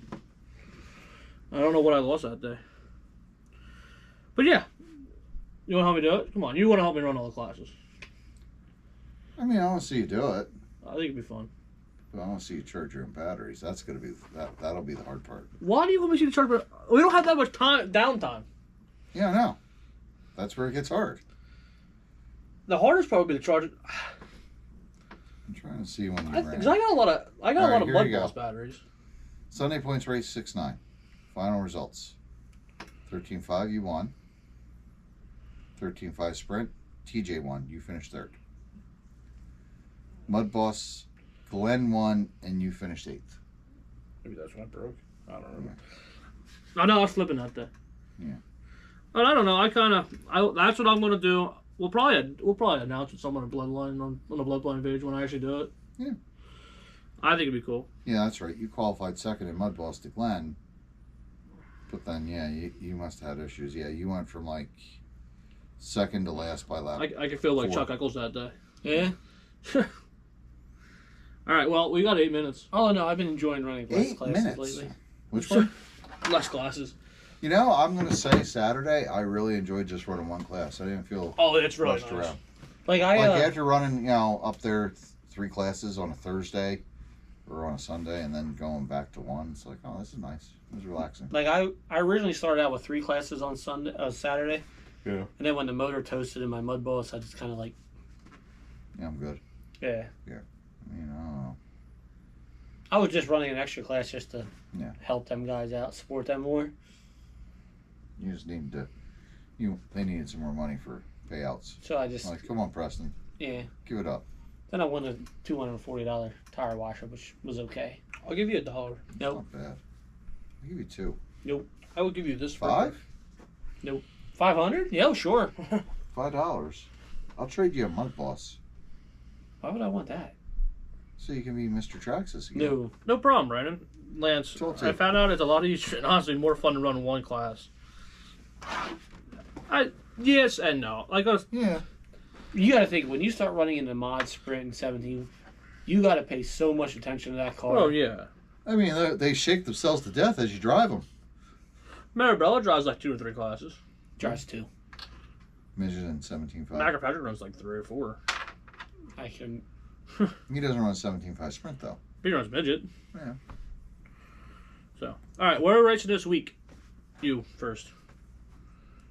I don't know what I lost that day. But yeah, you want to help me do it? Come on, you want to help me run all the classes. I mean, I want to see you do it. I think it'd be fun. But I want to see you charge your own batteries. That's gonna be that'll be the hard part. Why do you want me to charge? We don't have that much downtime. Yeah, I know. That's where it gets hard. The hardest part would be to charge it. I'm trying to see when you Because ran. I got a lot of All right, here Mud you go. Boss batteries. Sunday points race 6-9. Final results. 13.5 you won. 13.5 sprint. TJ won. You finished third. Mud Boss, Glenn won, and you finished 8th. Maybe that's when I broke. I don't remember. I know I was flipping that day. Yeah. But I don't know. That's what I'm gonna do. We'll probably announce it somewhere on Bloodline on the Bloodline page when I actually do it. Yeah. I think it'd be cool. Yeah, that's right. You qualified second in Mud Boss to Glenn. But then, yeah, you must have had issues. Yeah, you went from like second to last by lap. I could feel like 4. Chuck Eccles that day. Yeah. All right. Well, we got 8 minutes. Oh no, I've been enjoying running less 8 classes minutes. lately. Which one? Less classes. You know, I'm going to say Saturday, I really enjoyed just running one class. I didn't feel Oh, it's really rushed nice. around. Like Like I, after running, up there 3 classes on a Thursday or on a Sunday and then going back to 1, it's like, oh, this is nice. It was relaxing. I originally started out with 3 classes on Saturday, Yeah. and then when the motor toasted in my Mud Boss, I just kind of like, Yeah, I'm good. yeah. You know, I was just running an extra class just to Yeah. help them guys out, support them more. you just need to, they needed some more money for payouts. So I just, Like, come on, Preston. yeah. Give it up. Then I won a $240 tire washer, which was okay. I'll give you $1. Nope. Not bad. I'll give you 2. I will give you this for 5? 500? Yeah, sure. $5. I'll trade you a Mud Boss Why would I want that? so you can be Mr. Traxxas again. No. No problem, Brandon. Lance, Told I you. found out it's a lot easier and honestly more fun to run one class. Yes and no. Yeah. You got to think, when you start running in the mod sprint in 17, you got to pay so much attention to that car. Oh yeah. I mean, they shake themselves to death as you drive them. Marabella drives like 2 or 3 classes. Drives 2. Midget in 17.5. Macker Patrick runs like 3 or 4. I can. He doesn't run a 17.5 sprint, though. He runs midget. Yeah. So, all right, where are we racing this week? You first.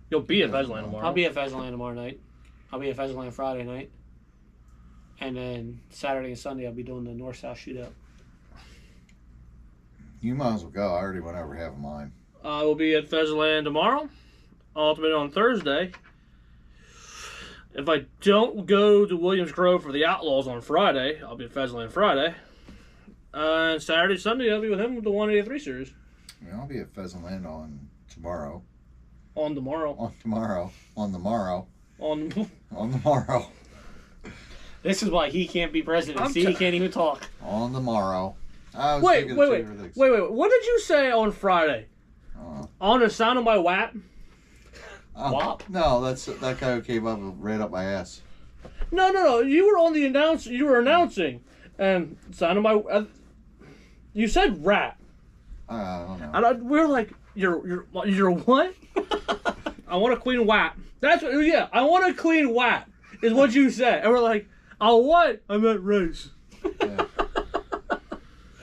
You'll be at Vesland tomorrow. I'll be at Pheasantland tomorrow night. I'll be at Pheasantland Friday night. And then Saturday and Sunday, I'll be doing the North-South shootout. You might as well go. I already went over half of mine. I will be at Vesland tomorrow. Ultimate on Thursday. If I don't go to Williams Grove for the Outlaws on Friday, I'll be at Vesland Friday. And Saturday, Sunday, I'll be with him with the 183 series. Yeah, I'll be at Pheasant Land on tomorrow. On tomorrow. On tomorrow. On the morrow. On On the morrow. This is why he can't be president. I'm See, he can't even talk. On the morrow. I was wait, thinking wait, of wait, two different things. wait. What did you say on Friday? On the sound of my WAP? Oh, Wop. no, that's that guy who came up and ran up my ass. No. You were on the announce. You were announcing, And signed my. You said rat. I don't know. And we're like, you're what? I want a clean whap. That's what. Yeah, I want a clean whap. Is what you said. And we're like, oh what? I meant race. Yeah.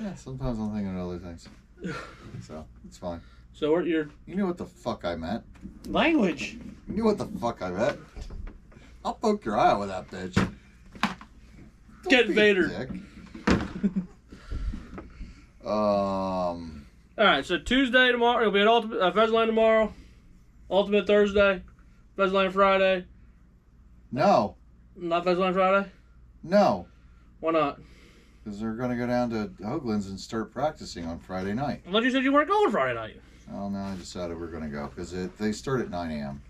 Yeah, sometimes I'm thinking of other things. So, it's fine. So you're. You knew what the fuck I meant. Language. You knew what the fuck I meant. I'll poke your eye out with that bitch. Don't Get be a Vader. dick. All right. So Tuesday tomorrow. It'll be at Ultimate Fezline tomorrow. Ultimate Thursday. Fezline Friday. No. Not Fezline Friday. No. Why not? Because they're going to go down to Hoagland's and start practicing on Friday night. I thought you said you weren't going Friday night. Well, now I decided we're going to go because they start at 9 a.m.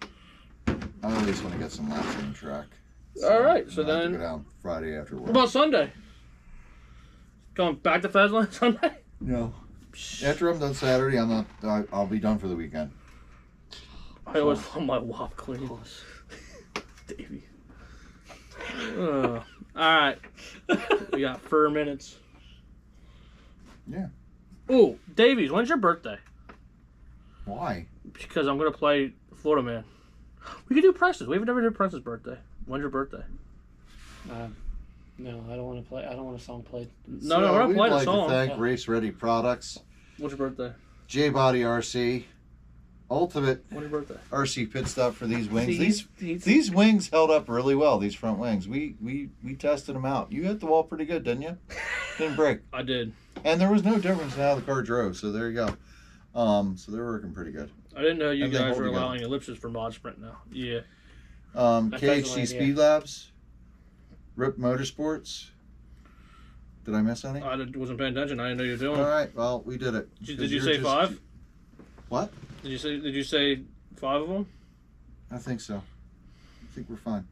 I at least want to get some laps on the track. All right, so I'm gonna have then- to go down Friday after work. What about Sunday? Going back to Fezline Sunday? No. After I'm done Saturday, I'll be done for the weekend. I always want my wop clean. Davey. All right. We got 4 minutes. Yeah. Ooh, Davies, when's your birthday? Why? Because I'm going to play Florida Man. We could do Preston's. We've never did Preston's birthday. When's your birthday? No, I don't want to play. I don't want a song played. No, we're not we'd playing a like song. to thank Yeah. Race Ready Products, What's your birthday? J-Body RC, Ultimate When's your birthday? RC Pit Stop for these wings. See, These wings held up really well. These front wings. We tested them out. You hit the wall pretty good, didn't you? Didn't break. I did. And there was no difference in how the car drove. So there you go. So they're working pretty good. I didn't know you And they guys hold were together. allowing ellipses for Mod Sprint now. Yeah. That's KHC an idea. Speed Labs, Rip Motorsports. Did I miss any? I wasn't paying attention. I didn't know you were doing All it. right. Well, we did it. Did you say 5? What? Did you say 5 of them? I think so. I think we're fine.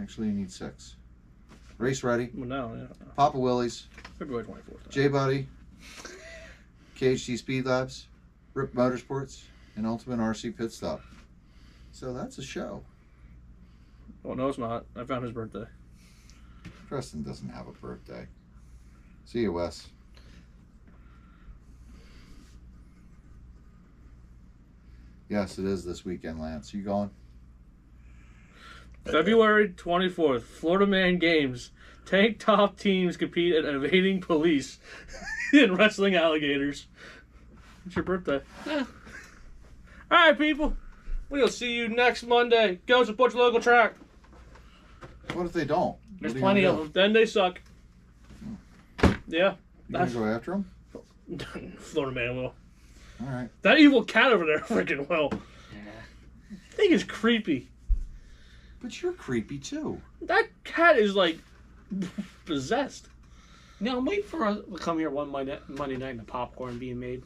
Actually, you need 6. Race Ready, Well, no, yeah. Papa Willie's, February 24th. J-Body, KHC Speed Labs, Rip Motorsports, and Ultimate RC Pit Stop. So that's a show. Well, no, it's not. I found his birthday. Preston doesn't have a birthday. See you, Wes. Yes, it is this weekend, Lance. You going? February 24th, Florida Man Games. Tank top teams compete at evading police in wrestling alligators. It's your birthday. Yeah. All right, people. We'll see you next Monday. Go support your local track. What if they don't? There's What are you plenty gonna of do? them. Then they suck. Yeah. You gonna go after them? Florida Man will. All right. That evil cat over there freaking will. Thing is creepy. But you're creepy too. That cat is like possessed. No, I'm waiting for us to come here one Monday night and the popcorn being made.